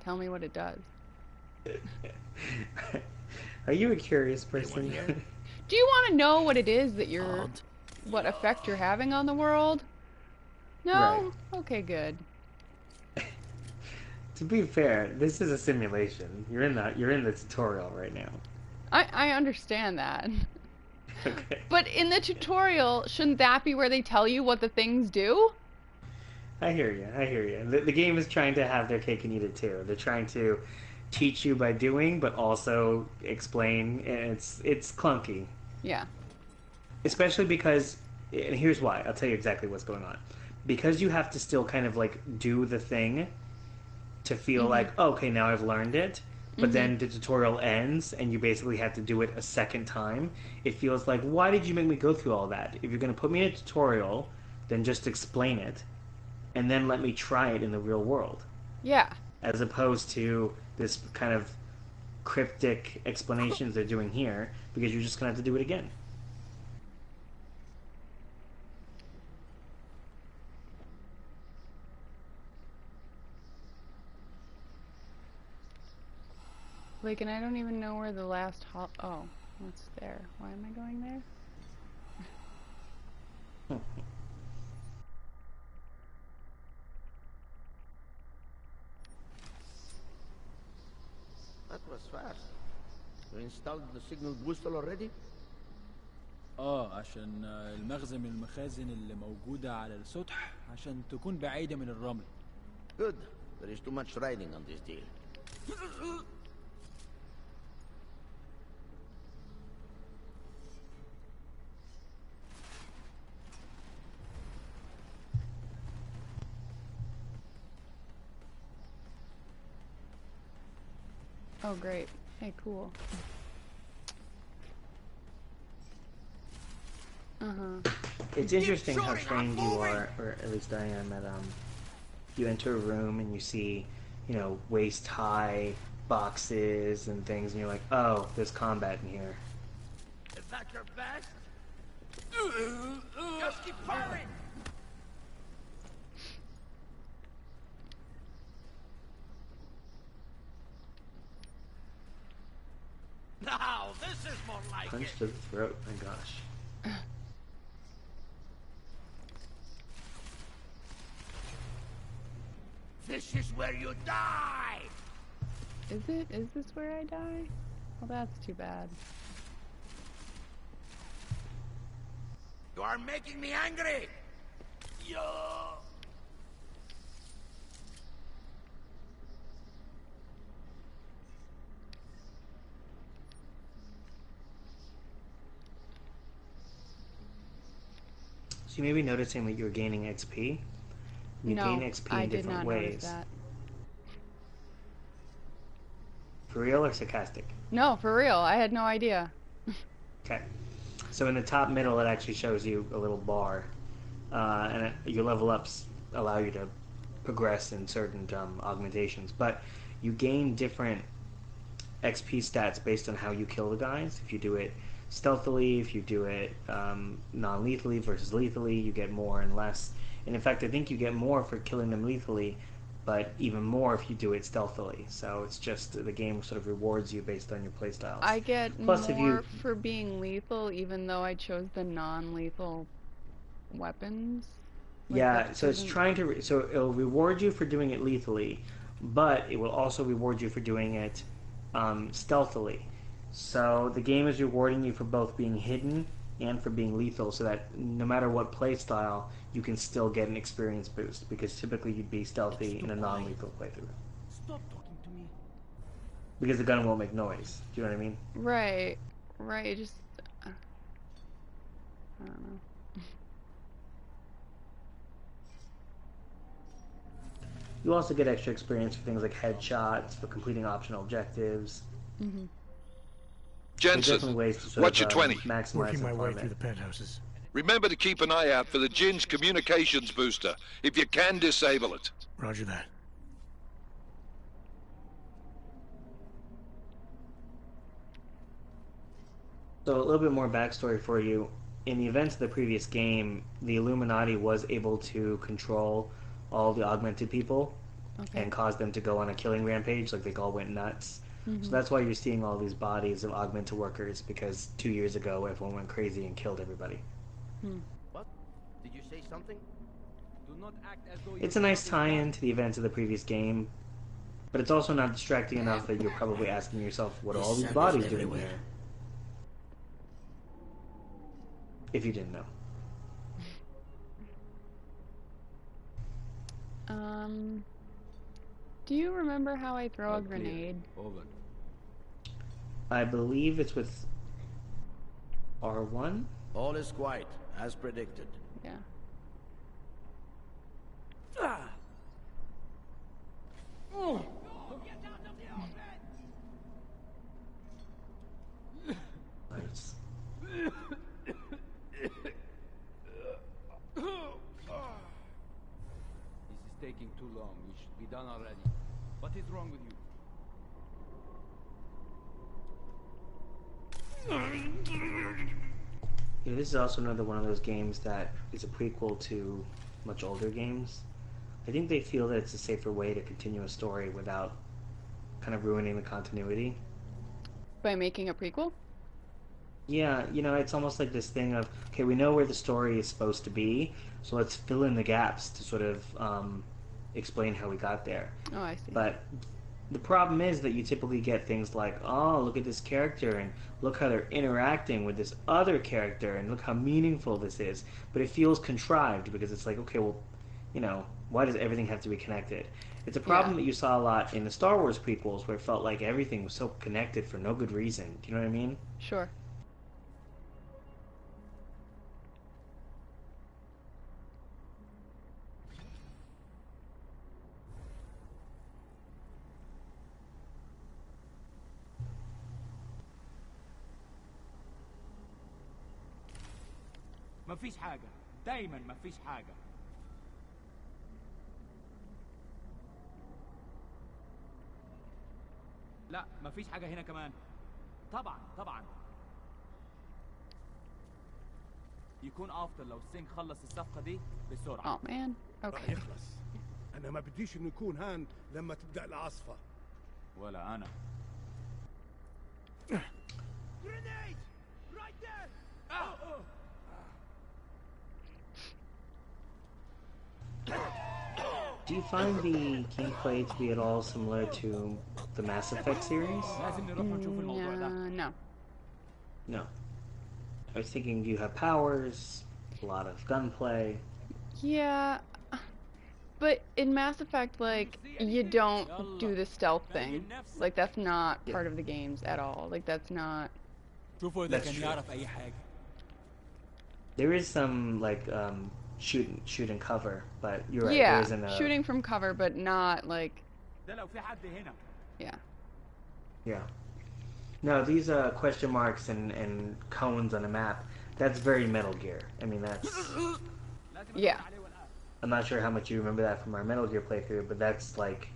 Tell me what it does. Are you a curious person? Do you want to know what it is that you're... what effect you're having on the world? No? Right. Okay, good. To be fair, this is a simulation. You're in the tutorial right now. I understand that. Okay. But in the tutorial, shouldn't that be where they tell you what the things do? I hear you. I hear you. The game is trying to have their cake and eat it too. They're trying to teach you by doing, but also explain, and it's clunky. Yeah. Especially because, and here's why. I'll tell you exactly what's going on. Because you have to still kind of like do the thing to feel like, oh, okay, now I've learned it. But then the tutorial ends, and you basically have to do it a second time. It feels like, why did you make me go through all that? If you're going to put me in a tutorial, then just explain it, and then let me try it in the real world. Yeah. As opposed to this kind of cryptic explanations they're doing here, because you're just going to have to do it again. Like, and I don't even know where the last oh, what's there? Why am I going there? That was fast. You installed the signal booster already? عشان المخزن من المخازن اللي موجودة على السطح عشان تكون بعيدة من الرمل. Good. There is too much riding on this deal. Oh, great. Hey, cool. Uh-huh. It's interesting how trained you are, or at least I am, at you enter a room and you see, waist high boxes and things, and you're like, oh, there's combat in here. Is that your best? Just keep firing! Now, this is more like Punch it. to the throat, my gosh. This is where you die! Is it? Is this where I die? Well, that's too bad. You are making me angry! Yo! So you may be noticing that you're gaining XP. You No, gain XP I in did different not ways. notice that. For real or sarcastic? No, for real. I had no idea. Okay. So in the top middle, it actually shows you a little bar, and your level ups allow you to progress in certain augmentations. But you gain different XP stats based on how you kill the guys. If you do it stealthily, if you do it non-lethally versus lethally, you get more and less. And in fact, I think you get more for killing them lethally, but even more if you do it stealthily. So it's just the game sort of rewards you based on your playstyles. I get Plus, if you more for being lethal, even though I chose the non-lethal weapons. Like, yeah, that so it's doesn't... trying to so it'll reward you for doing it lethally, but it will also reward you for doing it stealthily. So the game is rewarding you for both being hidden and for being lethal, so that no matter what play style, you can still get an experience boost, because typically you'd be stealthy in a non-lethal playthrough. Stop talking to me. Because the gun won't make noise. Do you know what I mean? Right, right, just... I don't know. You also get extra experience for things like headshots, for completing optional objectives. Mm-hmm. There's definitely Jensen, ways to sort what's of your 20? maximize Working my and way farm through it. the penthouses. Remember to keep an eye out for the Jin's communications booster. If you can, disable it. Roger that. So a little bit more backstory for you. In the events of the previous game, the Illuminati was able to control all the augmented people Okay. and cause them to go on a killing rampage, like they all went nuts. Mm-hmm. So that's why you're seeing all these bodies of augmented workers, because 2 years ago everyone went crazy and killed everybody. What? Did you say something? Do not act as though It's your a nice job is tie-in done. to the events of the previous game, but it's also not distracting enough that you're probably asking yourself, what are all these bodies doing here? If you didn't know. Do you remember how I throw a All clear. grenade? Over. I believe it's with R1? All is quiet, as predicted. Yeah. Nice. This is taking too long. We should be done already. What is wrong with you? This is also another one of those games that is a prequel to much older games. I think they feel that it's a safer way to continue a story without kind of ruining the continuity. By making a prequel? Yeah, it's almost like this thing of, okay, we know where the story is supposed to be, so let's fill in the gaps to sort of explain how we got there. Oh, I see. But the problem is that you typically get things like, oh, look at this character, and look how they're interacting with this other character, and look how meaningful this is. But it feels contrived, because it's like, okay, well, why does everything have to be connected? It's a problem that you saw a lot in the Star Wars prequels, where it felt like everything was so connected for no good reason. Do you know what I mean? Sure. مفيش حاجة. دايما مفيش حاجة. لا مفيش حاجة هنا كمان. طبعا طبعا. يكون افضل لو السينك خلص الصفقة دي بسرعة. Oh man. راح Okay. يخلص. انا ما بديش انه يكون هان لما تبدا العاصفه. ولا انا. Grenade! Right there! Do you find the gameplay to be at all similar to the Mass Effect series? لازم نروح ونشوف الموضوع ده. No. No. I was thinking you have powers, a lot of gunplay. Yeah. But in Mass Effect, like, you don't do the stealth thing. Like, that's not part of the games at all. Like, that's not... شوفوا إذا That's كان true. يعرف أي حاجة. There is some like shoot and cover, but you're right. Yeah, There isn't a shooting from cover, but not, like... ده لو في حد هنا. Yeah. yeah. No, these question marks and cones on a map. That's very Metal Gear. I mean, that's. Yeah. I'm not sure how much you remember that from our Metal Gear playthrough, but that's like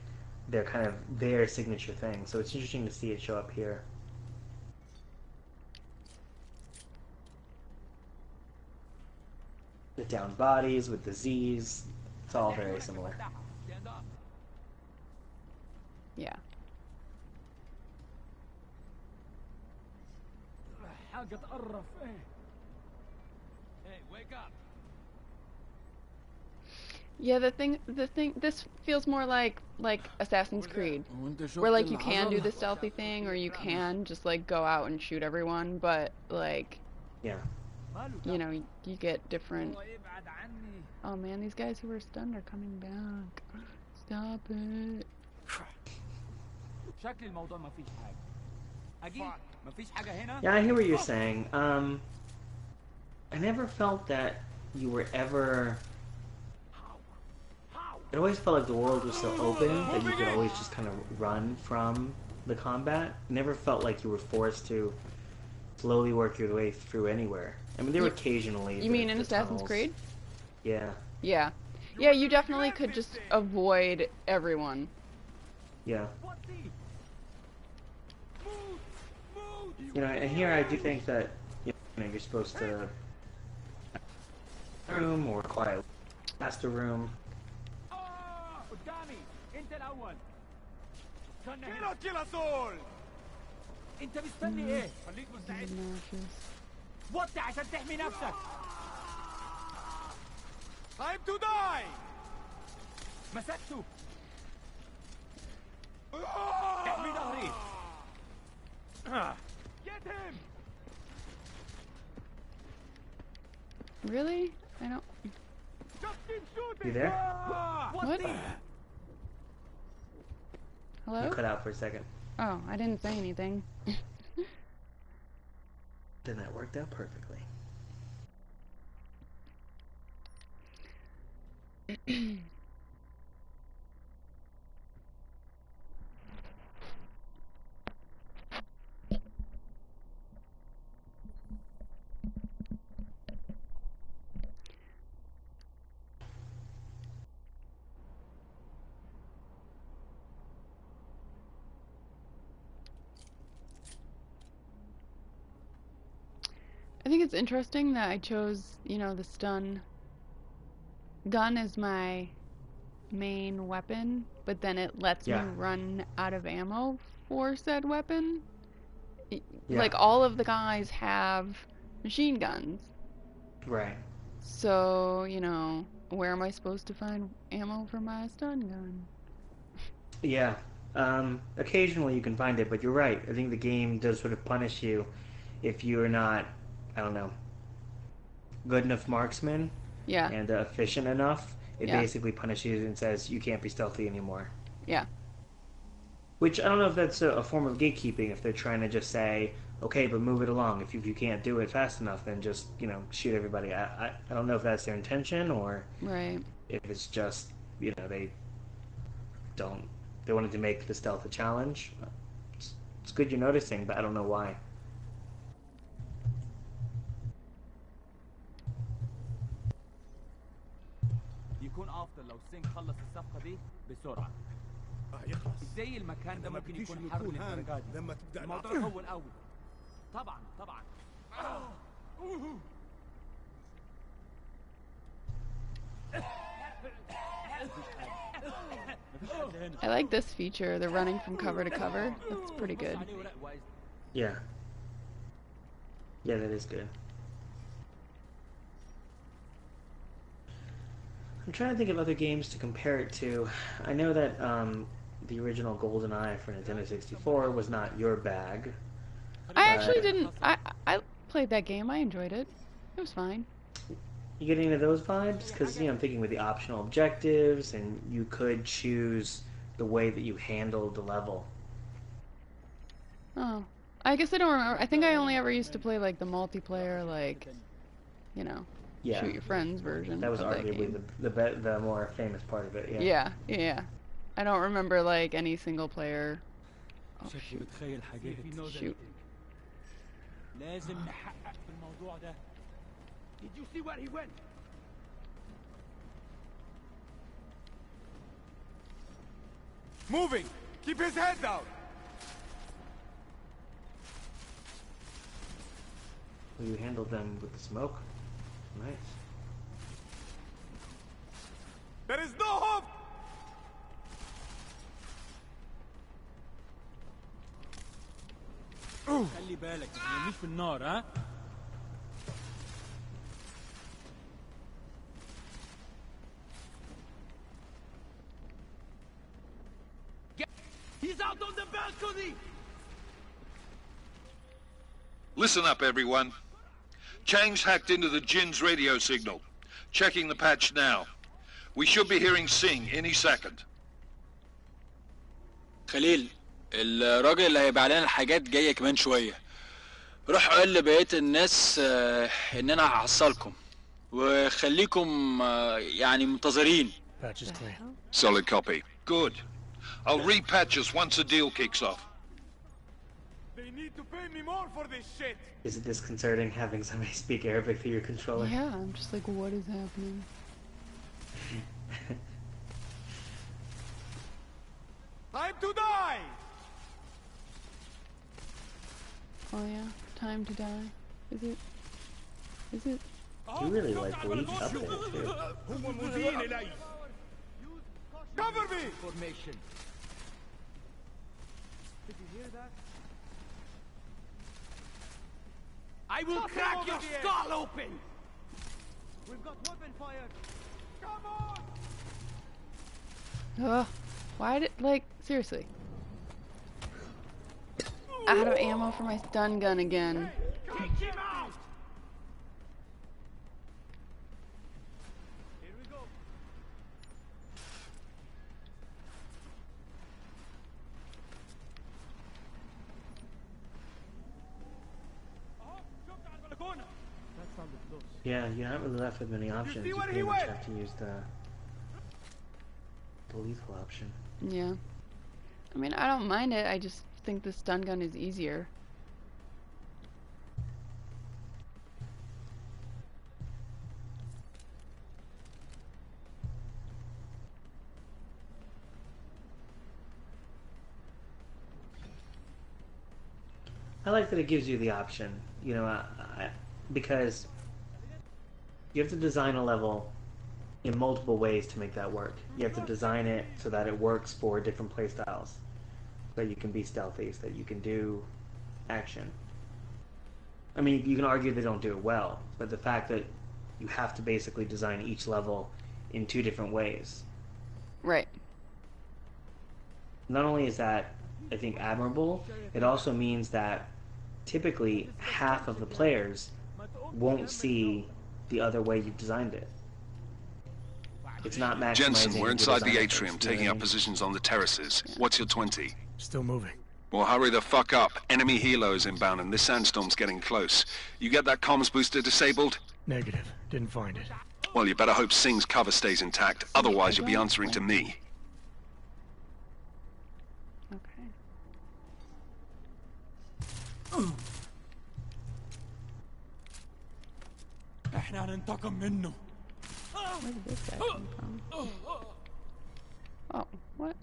they're kind of their signature thing. So it's interesting to see it show up here. The down bodies with the Z's. It's all very similar. Yeah. حاجة تقرف. Hey, wake up. Yeah, this feels more like Assassin's Creed, where like you can do the stealthy thing, or you can just like go out and shoot everyone, but like, Yeah. you know, you get different. Oh man, these guys who were stunned are coming back. Stop it. شكل الموضوع ما فيش حاجة. أكيد ما فيش حاجة هنا. Yeah, I hear what you're saying. I never felt that you were ever. It always felt like the world was so open that you could always just kind of run from the combat. It never felt like you were forced to slowly work your way through anywhere. I mean, there were occasionally. You mean in Assassin's Creed? Yeah. Yeah. Yeah, you definitely could just avoid everyone. Yeah. You know, and here I do think that you know you're supposed to room or quiet master room. قدامي أنت الأول. استنى هنا. Quiero kill us all! أنت مستني إيه؟ خليك مستعد. وطي عشان تحمي نفسك. Time to die! مسكته. احمي ظهري. Get him! Really? I don't. Just keep shooting! You there? What? Hello? You cut out for a second. Oh, I didn't say anything. Then that worked out perfectly. I think it's interesting that I chose, you know, the stun gun as my main weapon, but then it lets me Yeah. run out of ammo for said weapon. Yeah. Like, all of the guys have machine guns. Right. So, you know, where am I supposed to find ammo for my stun gun? Yeah. Occasionally you can find it, but you're right. I think the game does sort of punish you if you're not, I don't know, good enough marksman Yeah. and efficient enough. It Yeah. basically punishes you and says you can't be stealthy anymore. Yeah. Which I don't know if that's a form of gatekeeping. If they're trying to just say, okay, but move it along. If you can't do it fast enough, then just shoot everybody. I don't know if that's their intention or Right. if it's just they wanted to make the stealth a challenge. It's good you're noticing, but I don't know why. سينج خلص الصفقة دي بسرعة. يخلص. ازاي المكان ده أنا ما ممكن بديش يكون إنه حرب يكون هان للدرجة دي؟ لما تبدأ الموضوع العطف. هو الأول. طبعا طبعا. I like this feature, the running from cover to cover. That's pretty good. Yeah. Yeah, that is good. I'm trying to think of other games to compare it to. I know that the original GoldenEye for Nintendo 64 was not your bag. I actually didn't. I played that game. I enjoyed it. It was fine. You get any of those vibes? Because, I'm thinking with the optional objectives, and you could choose the way that you handled the level. Oh, I guess I don't remember. I think I only ever used to play like the multiplayer, like, Yeah. shoot your friends version. That was of arguably game. the more famous part of it, yeah. Yeah, yeah. I don't remember like any single player. Oh, shoot. Shoot. لازم نحقق في الموضوع ده. Did you see where he went? Moving! Keep his head down! Well, you handled them with the smoke. Nice. There is no hope! خلي بالك ما ترميش في النار ها. He's out on the balcony! Listen up, everyone. Chang's hacked into the Jin's radio signal. Checking the patch now. We should be hearing Sing any second. خليل، الراجل اللي هيبيع لنا الحاجات جاية كمان شوية. روح قول لبقية الناس ان انا هحصلكم وخليكم يعني منتظرين. Patch is clean. Solid copy. Good. I'll repatch us once the deal kicks off. They need to pay me more for this shit! Is it disconcerting having somebody speak Arabic through your controller? Yeah, I'm just like, what is happening? Time to die! Oh yeah, time to die. Is it? Is it? You really like Bleach up there, too. هم مذيعين إلي! Cover me! Formation. Did you hear that? I will crack your skull open. We've got weapon fire! Come on! Ugh. Why did, like, seriously. Out of ammo for my stun gun again. Take him out! Here we go. شفت على البلكونة! That sounded close. Yeah, you're not really left with many options. see You where pretty he much went? have to use the lethal option. Yeah. I mean, I don't mind it. I just think the stun gun is easier. I like that it gives you the option, because you have to design a level in multiple ways to make that work. You have to design it so that it works for different playstyles, so that you can be stealthy, so that you can do action. I mean, you can argue they don't do it well, but the fact that you have to basically design each level in two different ways. Right. Not only is that, I think, admirable, it also means that typically half of the players won't see the other way you've designed it. It's not maximizing. Jensen, we're inside the design atrium, efforts, taking up positions on the terraces. What's your 20? Still moving. Well, hurry the fuck up. Enemy helos inbound and this sandstorm's getting close. You get that comms booster disabled? Negative. Didn't find it. Well, you better hope Singh's cover stays intact. Otherwise, you'll be answering to me. Okay. احنا هننتقم منه. Where did this guy come from? What?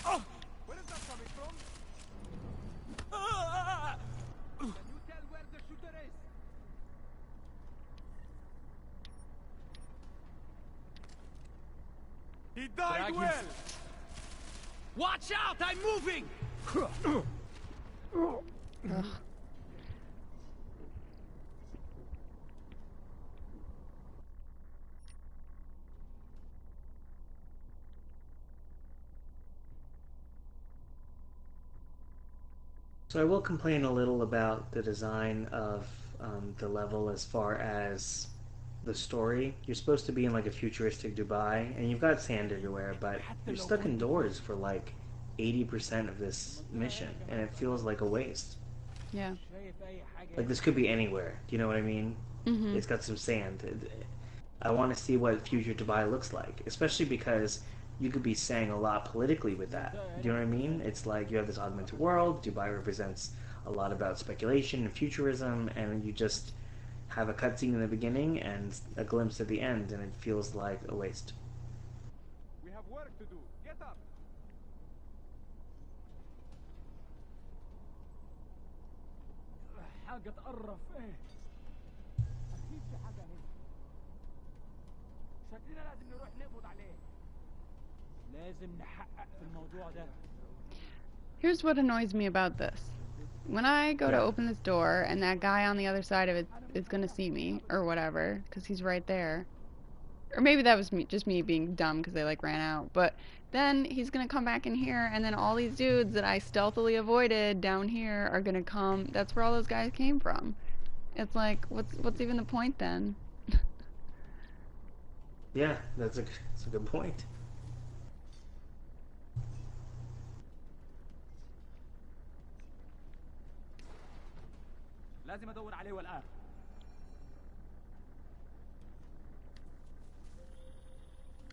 Oh! Where is that coming from? Can you tell where the shooter is? He died Drag him. well! Watch out! I'm moving! Ugh. So I will complain a little about the design of the level as far as the story. You're supposed to be in like a futuristic Dubai, and you've got sand everywhere, but you're stuck indoors for like 80% of this mission, and it feels like a waste. Yeah. Like this could be anywhere. Do you know what I mean? Mm-hmm. It's got some sand. I want to see what future Dubai looks like, especially because you could be saying a lot politically with that. Do you know what I mean? It's like you have this augmented world. Dubai represents a lot about speculation and futurism, and you just have a cutscene in the beginning and a glimpse at the end, and it feels like a waste. We have work to do. Get up! حاجة تقرف ايه اكيد في حاجة هنا شكلنا لازم نروح نقبض عليه لازم نحقق في الموضوع ده Here's what annoys me about this. When I go to Yeah. open this door and that guy on the other side of it is going to see me or whatever because he's right there. Or maybe that was me, just me being dumb because they like ran out. But then he's going to come back in here and then all these dudes that I stealthily avoided down here are going to come. That's where all those guys came from. It's like, what's even the point then? Yeah, that's a good point. لازم ادور عليه والآن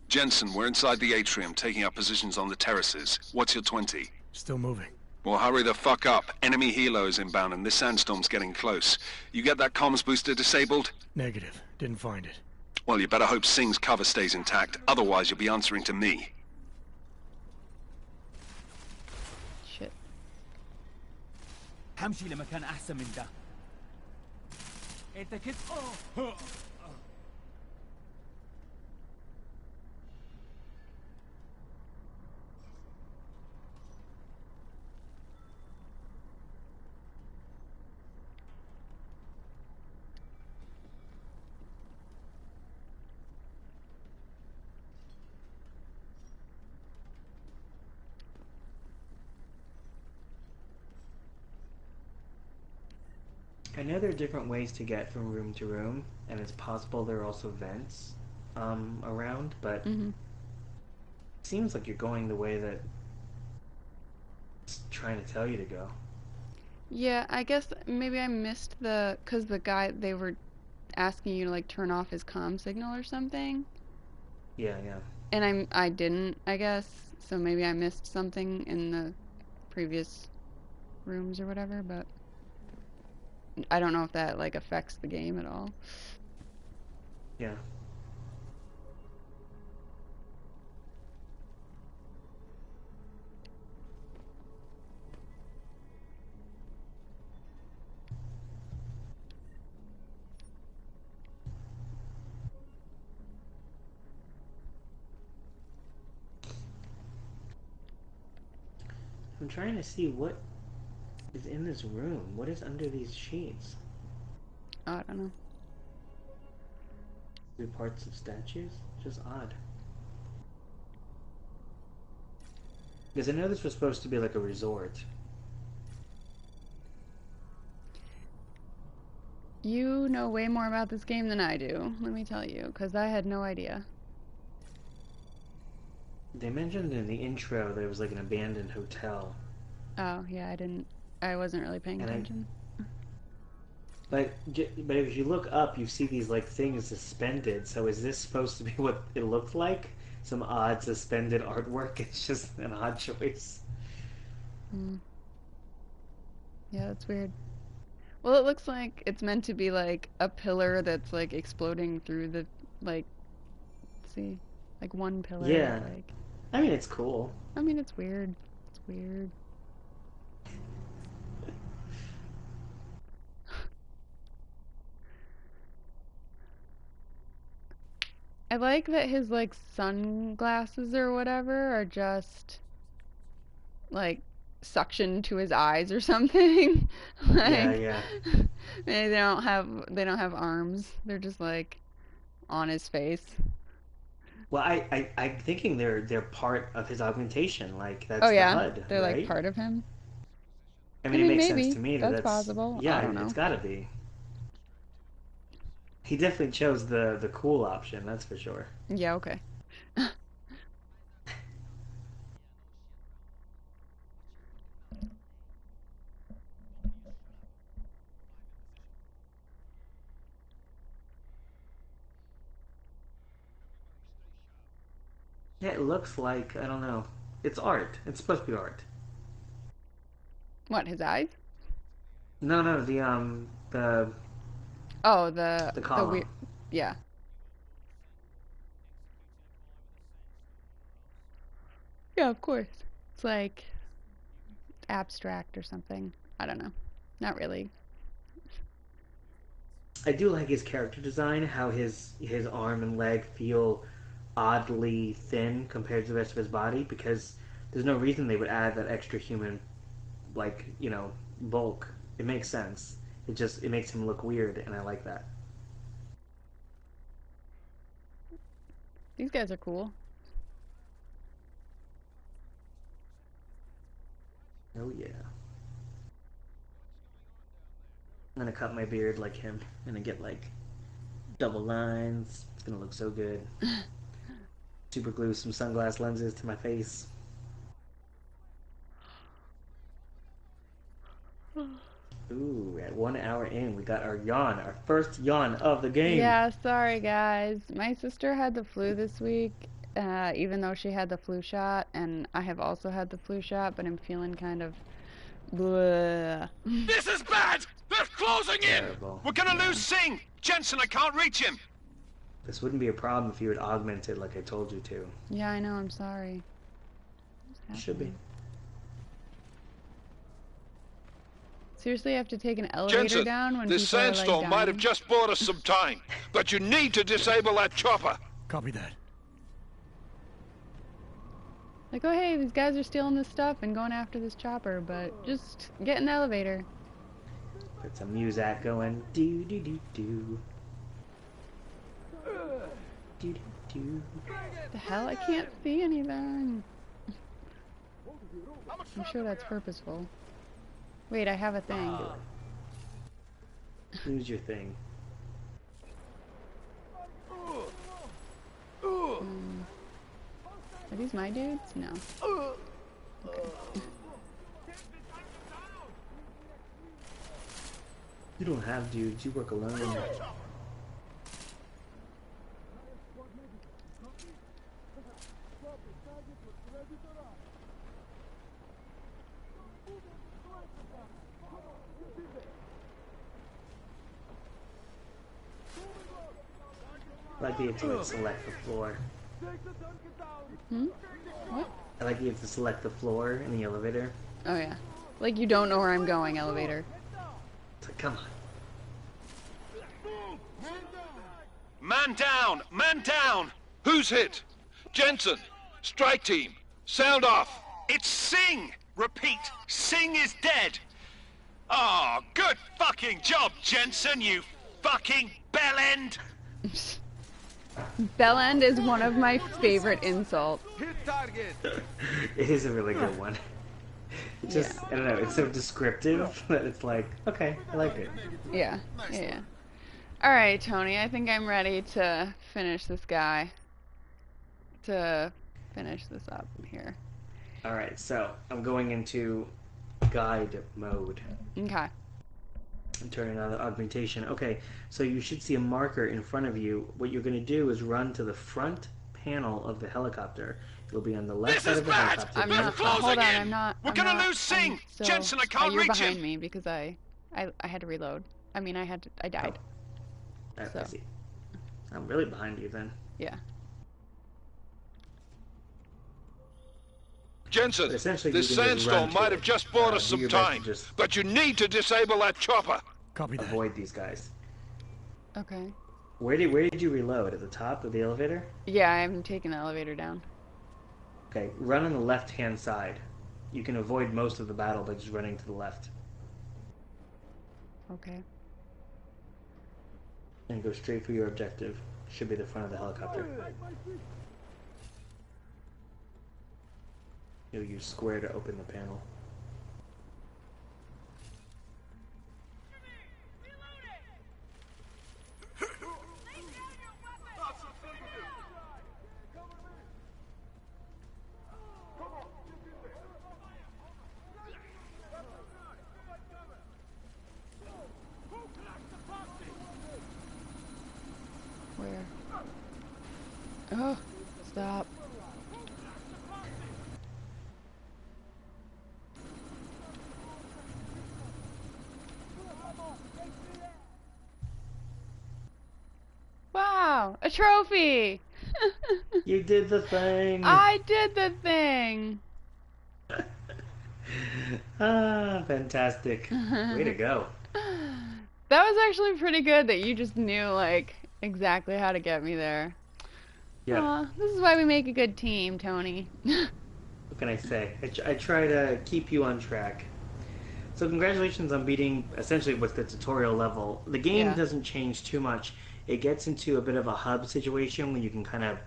Jensen, we're inside the atrium, taking up positions on the terraces. What's your 20? Still moving. Well, hurry the fuck up. Enemy helo is inbound and this sandstorm's getting close. You get that comms booster disabled? Negative. Didn't find it. Well, you better hope Singh's cover stays intact. Otherwise, you'll be answering to me. Shit. همشي لمكان احسن من ده انت كده I know there are different ways to get from room to room, and it's possible there are also vents around, but Mm-hmm. it seems like you're going the way that it's trying to tell you to go. Yeah, I guess maybe I missed because the guy, they were asking you to like turn off his comm signal or something. Yeah, yeah. And I didn't, I guess. So maybe I missed something in the previous rooms or whatever, but I don't know if that like affects the game at all. Yeah. I'm trying to see what is in this room. What is under these sheets? I don't know. Three parts of statues? Just odd. Because I know this was supposed to be like a resort. You know way more about this game than I do, let me tell you, because I had no idea. They mentioned in the intro there was like an abandoned hotel. Oh, yeah, I wasn't really paying And attention. But if you look up, you see these like things suspended. So is this supposed to be what it looked like? Some odd suspended artwork? It's just an odd choice. Hmm. Yeah, that's weird. Well, it looks like it's meant to be like a pillar that's like exploding through the, like, let's see. Like one pillar. Yeah. Like, I mean, it's cool. I mean, it's weird. It's weird. I like that his like sunglasses or whatever are just like suction to his eyes or something. Yeah, Like yeah. maybe they don't have arms. They're just like on his face. Well, I'm thinking they're part of his augmentation. Like Oh that's the yeah, HUD, they're like right? part of him. I I mean, it mean, makes sense maybe to me that that's that's possible. I yeah, don't it's know. got to be. He definitely chose the cool option, that's for sure. Yeah, okay. Yeah, it looks like I don't know. It's art. It's supposed to be art. What, his eyes? No, no, Oh, the the weird. column. Yeah. Yeah, of course. It's like abstract or something. I don't know. Not really. I do like his character design, how his arm and leg feel oddly thin compared to the rest of his body because there's no reason they would add that extra human like, bulk. It makes sense. It makes him look weird and I like that. These guys are cool. Oh yeah. I'm gonna cut my beard like him. I'm gonna get like double lines. It's gonna look so good. Super glue some sunglass lenses to my face. Ooh, at 1 hour in, we got our yawn, our first yawn of the game. Yeah, sorry guys. My sister had the flu this week, even though she had the flu shot, and I have also had the flu shot, but I'm feeling kind of bleh. This is bad! They're closing Terrible. in! We're gonna lose Singh! Jensen, I can't reach him! This wouldn't be a problem if you had augmented like I told you to. Yeah, I know, I'm sorry. It should be. Seriously, I have to take an elevator Jensen, down when this people are like sandstorm might have dying? just bought us some time, but you need to disable that chopper. Copy that. Like, oh hey, these guys are stealing this stuff and going after this chopper, but just get in the elevator. Put some music going. Do do do do. Do do do. The hell, I can't see anything. I'm sure that's purposeful. Wait, I have a thing. Use your thing. Are these my dudes? No. Okay. You don't have dudes, you work alone. I like the to select the floor. Hmm? What? I like you have to select the floor in the elevator. Oh yeah. Like you don't know where I'm going, elevator. It's like, come on. Man down! Man down! Who's hit? Jensen! Strike team! Sound off! It's Singh! Repeat, Singh is dead! Oh, good fucking job, Jensen, you fucking bellend! Bellend is one of my favorite insults. It is a really good one. It just, I don't know, it's so descriptive that it's like, okay, I like it. Yeah, yeah. Alright, Tony, I think I'm ready to finish this guy. To finish this up here. Alright, so I'm going into guide mode. Okay. I'm turning on the augmentation. Okay, so you should see a marker in front of you. What you're going to do is run to the front panel of the helicopter. It'll be on the left side of the helicopter. I'm not. Hold on, I'm not. We're gonna lose Singh! So, Jensen, I can't you're reach behind him! me because I had to reload. I mean, I died. I So. see. I'm really behind you then. Yeah. Jensen, But essentially, this you can just run sandstorm to might it. have just bought us Do some your best to time, just but you need to disable that chopper. Copy that. avoid these guys. Okay. Where did you reload? At the top of the elevator? Yeah, I'm taking the elevator down. Okay, run on the left-hand side. You can avoid most of the battle by just running to the left. Okay. And go straight for your objective. Should be the front of the helicopter. You'll use square to open the panel. Where? Oh, stop. Wow, a trophy! You did the thing! I did the thing! Ah, fantastic. Way to go. That was actually pretty good that you just knew, like, exactly how to get me there. Yeah. Aw, this is why we make a good team, Tony. What can I say? I try to keep you on track. So congratulations on beating essentially what's the tutorial level. The game Yeah. doesn't change too much. It gets into a bit of a hub situation when you can kind of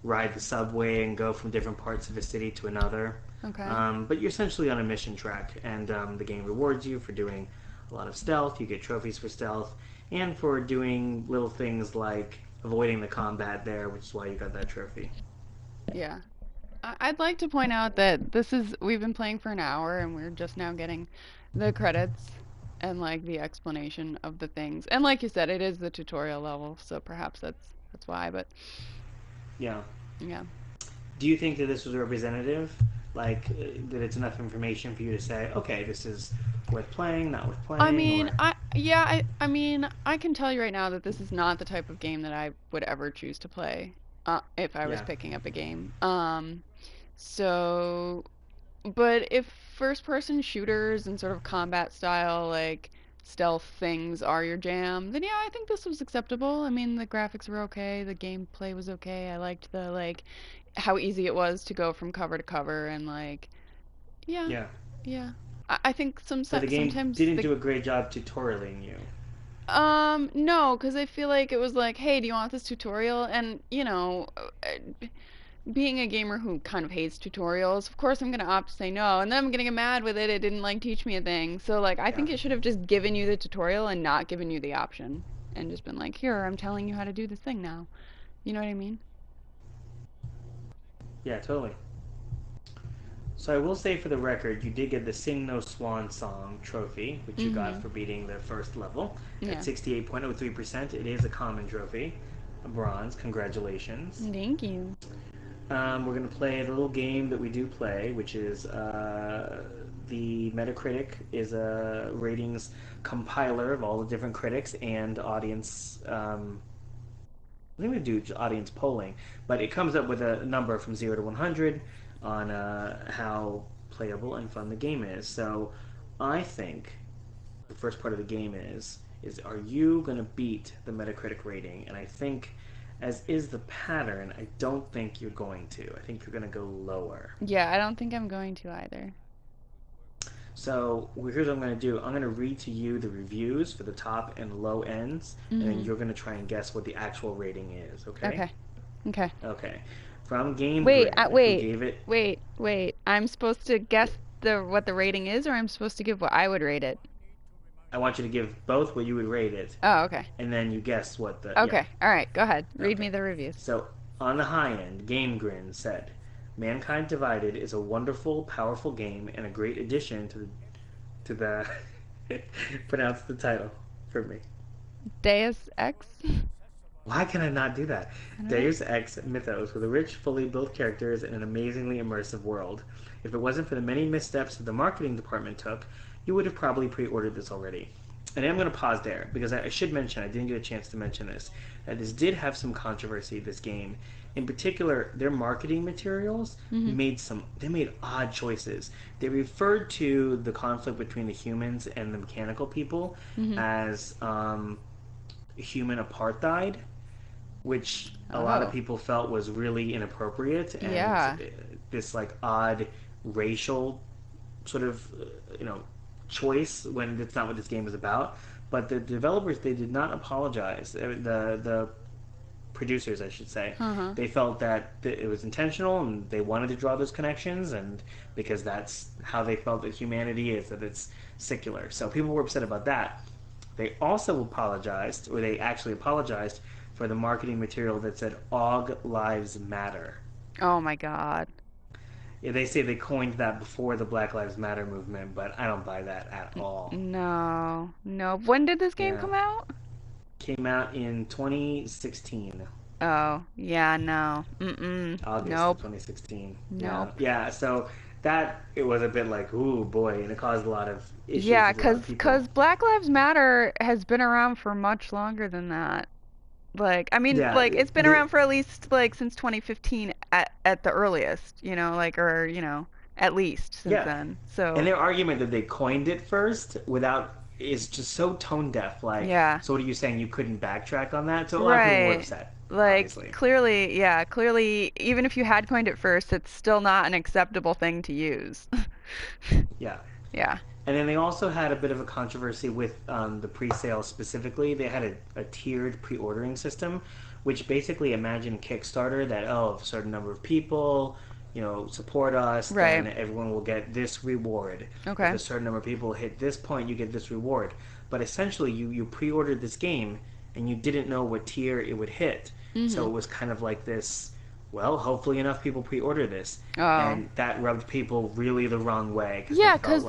ride the subway and go from different parts of the city to another. Okay. But you're essentially on a mission track, and the game rewards you for doing a lot of stealth. You get trophies for stealth, and for doing little things like avoiding the combat there, which is why you got that trophy. Yeah. I'd like to point out that we've been playing for an hour and we're just now getting the credits and like the explanation of the things. And like you said, it is the tutorial level, so perhaps that's why, but Yeah. yeah. Do you think that this was representative? Like, that it's enough information for you to say, okay, this is worth playing, not worth playing? I mean, or... I mean, I can tell you right now that this is not the type of game that I would ever choose to play if I was Yeah. picking up a game. So, but if first-person shooters and sort of combat style, like stealth things are your jam, then yeah, I think this was acceptable. I mean, the graphics were okay, the gameplay was okay. I liked the like how easy it was to go from cover to cover and like, yeah, Yeah. yeah. I think So the game sometimes didn't do a great job tutorialing you. No, because I feel like it was like, hey, do you want this tutorial? And, being a gamer who kind of hates tutorials, of course I'm going to opt to say no, and then I'm going to get mad with it. It didn't, like, teach me a thing. So, like, I think it should have just given you the tutorial and not given you the option. And just been like, here, I'm telling you how to do this thing now. You know what I mean? Yeah, totally. So I will say for the record, you did get the Sing No Swan Song trophy, which you got for beating the first level Yeah. at 68.03%. It is a common trophy, a bronze. Congratulations. Thank you. We're going to play the little game that we do play, which is the Metacritic is a ratings compiler of all the different critics and audience. I think we do audience polling, but it comes up with a number from 0 to 100 on how playable and fun the game is. So I think the first part of the game is are you going to beat the Metacritic rating? And I think, as is the pattern, I don't think you're going to. I think you're going to go lower. Yeah, I don't think I'm going to either. So here's what I'm going to do. I'm going to read to you the reviews for the top and low ends, and then you're going to try and guess what the actual rating is, okay? Okay. Okay. Okay. From Game Wait, Grid, who wait, gave it... wait. I'm supposed to guess what the rating is, or I'm supposed to give what I would rate it? I want you to give both what you would rate it, Oh, okay. and then you guess what the... Okay. Yeah. All right. Go ahead. Read Okay. me the reviews. So, on the high end, Game Grin said, Mankind Divided is a wonderful, powerful game and a great addition to the... pronounce the title for me. Deus Ex? Why can I not do that? Deus Ex Mythos, with a rich, fully built characters and an amazingly immersive world. If it wasn't for the many missteps that the marketing department took, you would have probably pre-ordered this already. and I'm going to pause there because I should mention, I didn't get a chance to mention this, that this did have some controversy, this game. In particular, their marketing materials they made odd choices. They referred to the conflict between the humans and the mechanical people as human apartheid, which a lot of people felt was really inappropriate, and this like odd racial sort of choice when it's not what this game is about. But the developers, they did not apologize. The producers, I should say, they felt that it was intentional and they wanted to draw those connections, and because that's how they felt that humanity is, that it's secular. So people were upset about that. They also apologized, or they actually apologized for the marketing material that said "All Lives Matter." Oh my god. Yeah, they say they coined that before the Black Lives Matter movement, but I don't buy that at all. No. When did this game come out? Came out in 2016. Oh, yeah, no. August of 2016. Nope. Yeah, so that, it was a bit like, ooh, boy, and it caused a lot of issues. Yeah, because Black Lives Matter has been around for much longer than that. Like, I mean, it's been around for at least, since 2015 at the earliest, at least since then. So. And their argument that they coined it first is just so tone deaf. Like, so what are you saying? You couldn't backtrack on that? So a lot of people were upset. Obviously. Clearly, even if you had coined it first, it's still not an acceptable thing to use. Yeah. Yeah. And then they also had a bit of a controversy with the pre-sale specifically. They had a tiered pre-ordering system, which basically imagined Kickstarter that, if a certain number of people, support us, then everyone will get this reward. Okay. If a certain number of people hit this point, you get this reward. But essentially, you pre-ordered this game, and you didn't know what tier it would hit. So it was kind of like this, well, hopefully enough people pre-order this. And that rubbed people really the wrong way. Because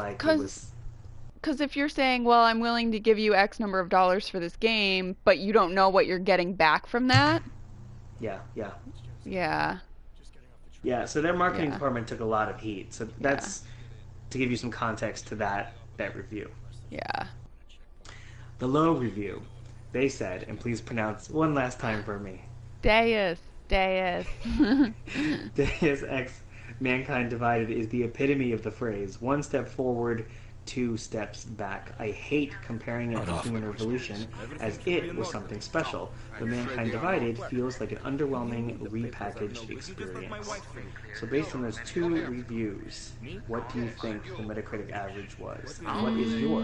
if you're saying, well, I'm willing to give you X number of dollars for this game, but you don't know what you're getting back from that. Yeah. Yeah, so their marketing department took a lot of heat. So that's to give you some context to that review. Yeah. The low review, they said, and please pronounce one last time for me. Deus. Deus Ex Mankind Divided is the epitome of the phrase, one step forward, 2 steps back. I hate comparing it to Human Revolution, as it was something special, but Mankind Divided feels like an underwhelming, repackaged experience. So based on those 2 reviews, what do you think the Metacritic average was? And what is your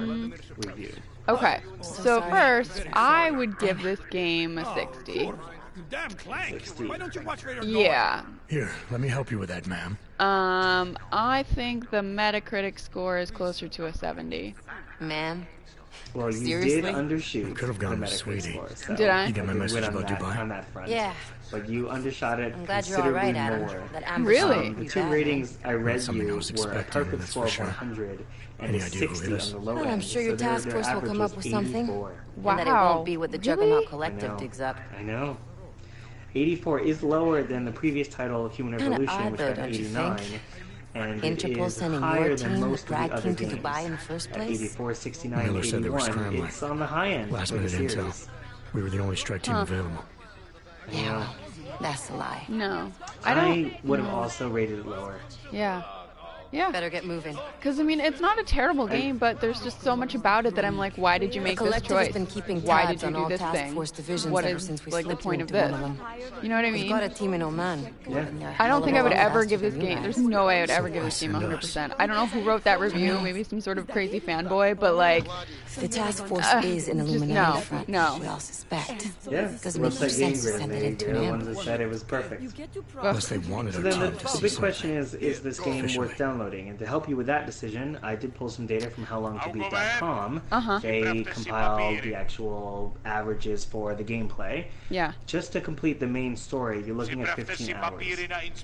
review? Okay, so first, I would give this game a 60. Damn Clank! 60. Why don't you watch where you're Yeah. Here, let me help you with that, ma'am. I think the Metacritic score is closer to a 70. Ma'am? Well, you Seriously? did undershoot Could have gone the with Metacritic Sweetie. score. So Did I? You get my did message win on about that, Dubai? on that front. Yeah. But you undershot it I'm glad you're all right, considerably Adam. more. That ambush Really? didn't The do 2 that. ratings I read something I you was were a expecting, perfect that's score for of sure. 100 and Any a idea who 60 hit on us? the low Well, end. I'm sure your So task their force will average come was up with something. 84. And that it won't be what the Juggernaut Really? Collective I know. digs up. I know. 84 is lower than the previous title, Human Kinda Revolution, odd, which though, had don't you 89. think? And Interpol it is sending higher your than team most of the drag other team to games. Dubai in the first At place? 84, 69, Miller said they were 81, scrambling. it's on the high end Last for the minute series. intel. We were the only strike team available. Yeah, that's a lie. No. I would have also rated it lower. Yeah. Yeah. Better get moving. Because, I mean, it's not a terrible game, but there's just so much about it that I'm like, why did you make The this collective has choice? been keeping Why tabs did you on do all this task thing? force divisions What ever is, since we like, the slipped point of into this? one of them. You know what I We've mean? got a team in Oman. Yeah. I don't think I would ever give this Faster than you game. There's guys. no way I would ever give this game 100%. I don't know who wrote that review. Maybe some sort of crazy fanboy, but like, The task force is an just Illuminati no, front. no. We all suspect. Yeah, Doesn't make much website Game sense to Grid, send it they're into the an ones that ambush. said it was perfect. Unless they wanted So our then team to the see big question something. is this game Officially. worth downloading? And to help you with that decision, I did pull some data from howlongtobeat.com. Uh-huh. They compiled the actual averages for the gameplay. Yeah. Just to complete the main story, you're looking at 15 hours.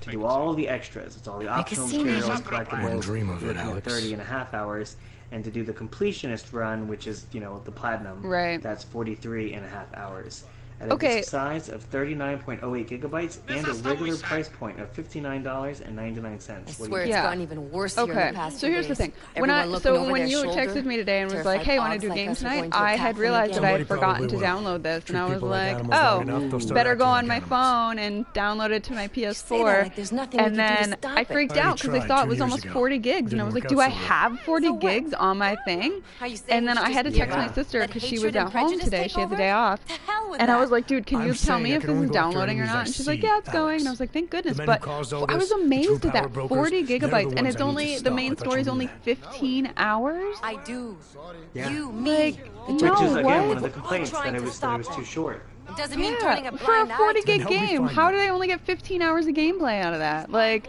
To do all the extras, it's all the optional scene. materials, Wouldn't collectibles, dream of you're it, looking at Alex. 30 and a half hours. And to do the completionist run, which is, the platinum, Right. that's 43 and a half hours. at a Okay. disc size of 39.08 gigabytes and a regular price point of $59.99. I swear it's gotten even worse here in Okay, the past so few here's the days. thing. Everyone When looking you over their texted shoulder, me today and was like, terrified "Hey, want to dogs do like games us are tonight?" going to I attack had them realized that again. I had Somebody forgotten to probably will. download this, Treat and I was people like like, animals long enough, they'll "Oh, start better acting go like on my animals. phone and download it to my say that PS4." like there's nothing we And can do to then stop I it. freaked I already out because I tried saw it 2 was years almost ago. 40 gigs, and Didn't I was work like, out "Do I so well. have 40 So what? gigs on my thing?" Are you saying And we then should I had to just text give my up? sister Let because she hatred was and at home prejudice today. take She had the over? day off. To hell with And I that. was like, "Dude, can I'm you tell saying me I if can this only is go after downloading or enemies I not?" And she's like, see, "Yeah, it's going." Alex. And I was like, "Thank goodness." The men who But caused all I was this, the amazed true at power that brokers, 40 they're the gigabytes, ones and I it's need to only the stop. I main thought story you is knew only that. 15 hours. I do. Yeah. You, me. Which No, is again what? one of the complaints trying that to it was stop too them. short. It doesn't mean turning a Yeah, for a blind eye 40 to gig help me game, find how them. do they only get 15 hours of gameplay out of that? Like,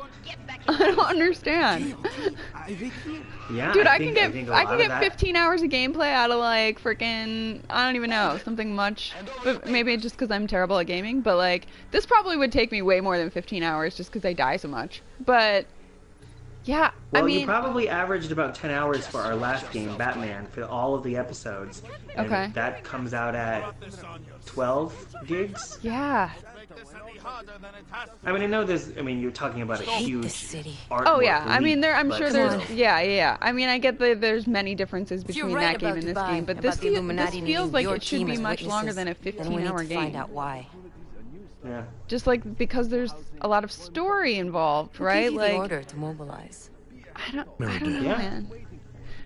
I don't understand. Yeah, Dude, I can think get I think a I lot can of get that. 15 hours of gameplay out of like freaking I don't even know something much, but maybe just because I'm terrible at gaming. But like this probably would take me way more than 15 hours just because I die so much. But yeah, Well, I mean, you probably averaged about 10 hours for our last game, Batman, for all of the episodes. And Okay. that comes out at 12 gigs. yeah. I mean, I know there's. I mean, you're talking about a hate huge this city. artwork Oh yeah, I mean, leap, I'm but sure still. there's yeah. I mean, I get that there's many differences If you're between right that game about and this Dubai, game, but about this the Illuminati this feels needing like your it should team be as much longer witnesses, than a then we 15-hour need to find game. out why. Yeah. Just like because there's a lot of story involved, Who right? gave you the Like order to mobilize? I don't Mary know, did. Yeah. man.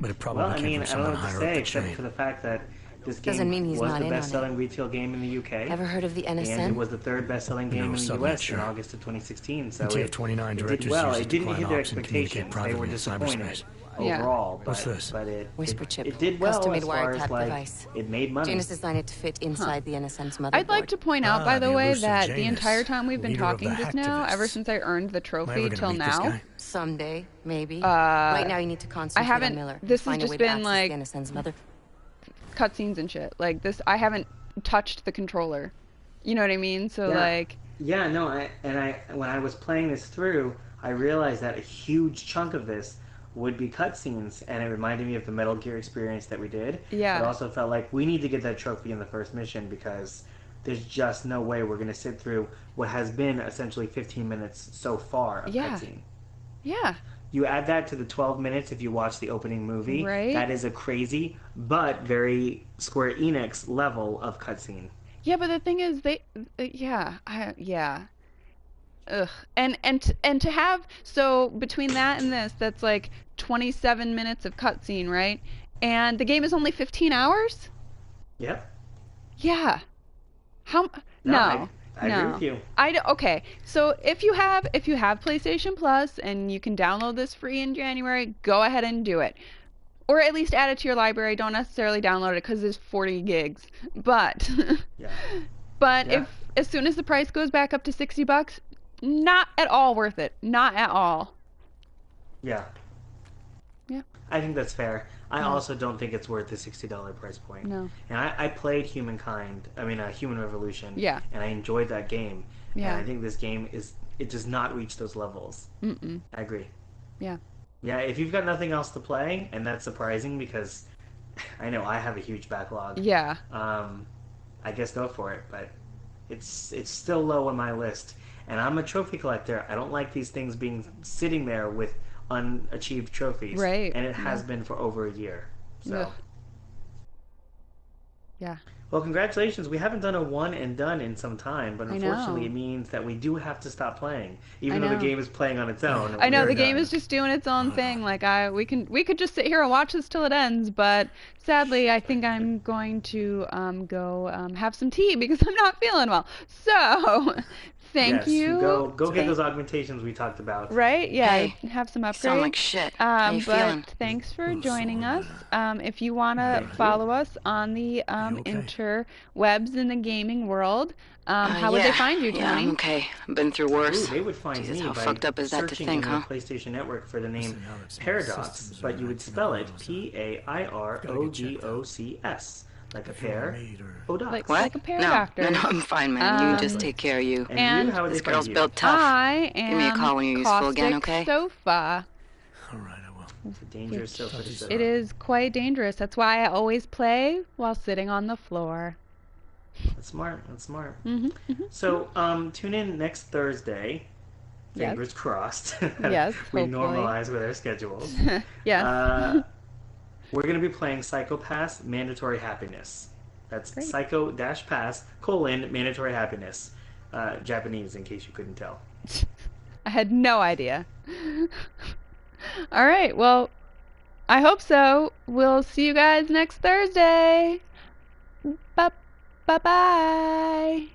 But it probably Well, I came mean, from I don't know someone what to higher say up the except chain. for the fact that this Doesn't game mean he's was not the in on best-selling retail game in the UK. Ever heard of the And it NSN? was the third best-selling game No, in the suddenly, US in sure. August of 2016. So The it TF-29 did directors well. use it It to didn't climb hit their ops and communicate expectations. They were privately in disappointed cyberspace. Yeah. overall. What's but, this? But Whisper it, chip. it did well Custom-made as far as wiretap like device. it made money. Janus designed it to fit inside the NSN's motherboard. I'd like to point out, by the the way, elusive that the Janus, entire time we've been leader of talking the just now, ever hacktivists. since I earned the Am I trophy ever gonna till meet this now, guy? Someday, maybe. right now, you need to concentrate haven't- on Miller. this has Find a just way been, to access like, the NSN's mother. cutscenes and shit. Like this, I haven't touched the controller. You know what I mean? So Yeah. like, Yeah, no, when I was playing this through, I realized that a huge chunk of this would be cutscenes, and it reminded me of the Metal Gear experience that we did. Yeah. It also felt like we need to get that trophy in the first mission because there's just no way we're going to sit through what has been essentially 15 minutes so far of Yeah. cutscene. yeah, You add that to the 12 minutes if you watch the opening movie. Right. That is a crazy but very Square Enix level of cutscene. yeah. But the thing is, yeah. Ugh. And to have so between that and this, that's like 27 minutes of cutscene, right? And the game is only 15 hours. Yep. Yeah. How? No, No. I agree with you. Okay. So if you have PlayStation Plus and you can download this free in January, go ahead and do it. Or at least add it to your library. Don't necessarily download it because it's 40 gigs. But Yeah. but Yeah. if as soon as the price goes back up to $60, not at all worth it. Not at all. Yeah. Yeah. I think that's fair. I Yeah. also don't think it's worth the $60 price point. No. And I played Human Revolution. Yeah. And I enjoyed that game. Yeah. And I think this game it does not reach those levels. Mm-mm. I agree. Yeah. Yeah, if you've got nothing else to play, and that's surprising because I know I have a huge backlog. Yeah. I guess go for it, but it's still low on my list. And I'm a trophy collector. I don't like these things being sitting there with unachieved trophies. Right. And it has been for over a year. So, Ugh. Yeah. well, congratulations. We haven't done a one and done in some time, but I unfortunately, know. it means that we do have to stop playing, even I though the know. game is playing on its own. I know We're the game done. is just doing its own thing. Like we could just sit here and watch this till it ends, but sadly, I think I'm going to go have some tea because I'm not feeling well. So, thank Yes, you. Go get those augmentations we talked about. Right? Yeah. Hey, have some upgrades. sound like shit. How you But feeling? thanks for joining us. If you want to follow us on the okay? interwebs in the gaming world, how would they find you, Tony? Yeah, I'm okay. I've been through Ooh, worse. they would find Jesus, me how by fucked up is that to searching think, in huh? the PlayStation Network for the name Listen, Alex, my Paradox, systems but are you would acting spell up it on us. P-A-I-R-O-G-O-C-S, like a pear, Mate or- odox. Like- What? a pair no, of doctors. no, I'm fine, man. You Um, just take care of you. And you, how would This they find girl's you? built tough. I am Give me a call when you're useful again, Caustic okay? Sofa. All right, I will. It's a dangerous sofa to sit It on. is quite dangerous. That's why I always play while sitting on the floor. That's smart. That's smart. Mm-hmm. So, tune in next Thursday. Yes. Fingers crossed. that Yes, we hopefully. normalize with our schedules. Yes. We're going to be playing Psycho Pass Mandatory Happiness. That's Great. Psycho-Pass, Mandatory Happiness. Japanese, in case you couldn't tell. I had no idea. All right, well, I hope so. We'll see you guys next Thursday. Bye-bye.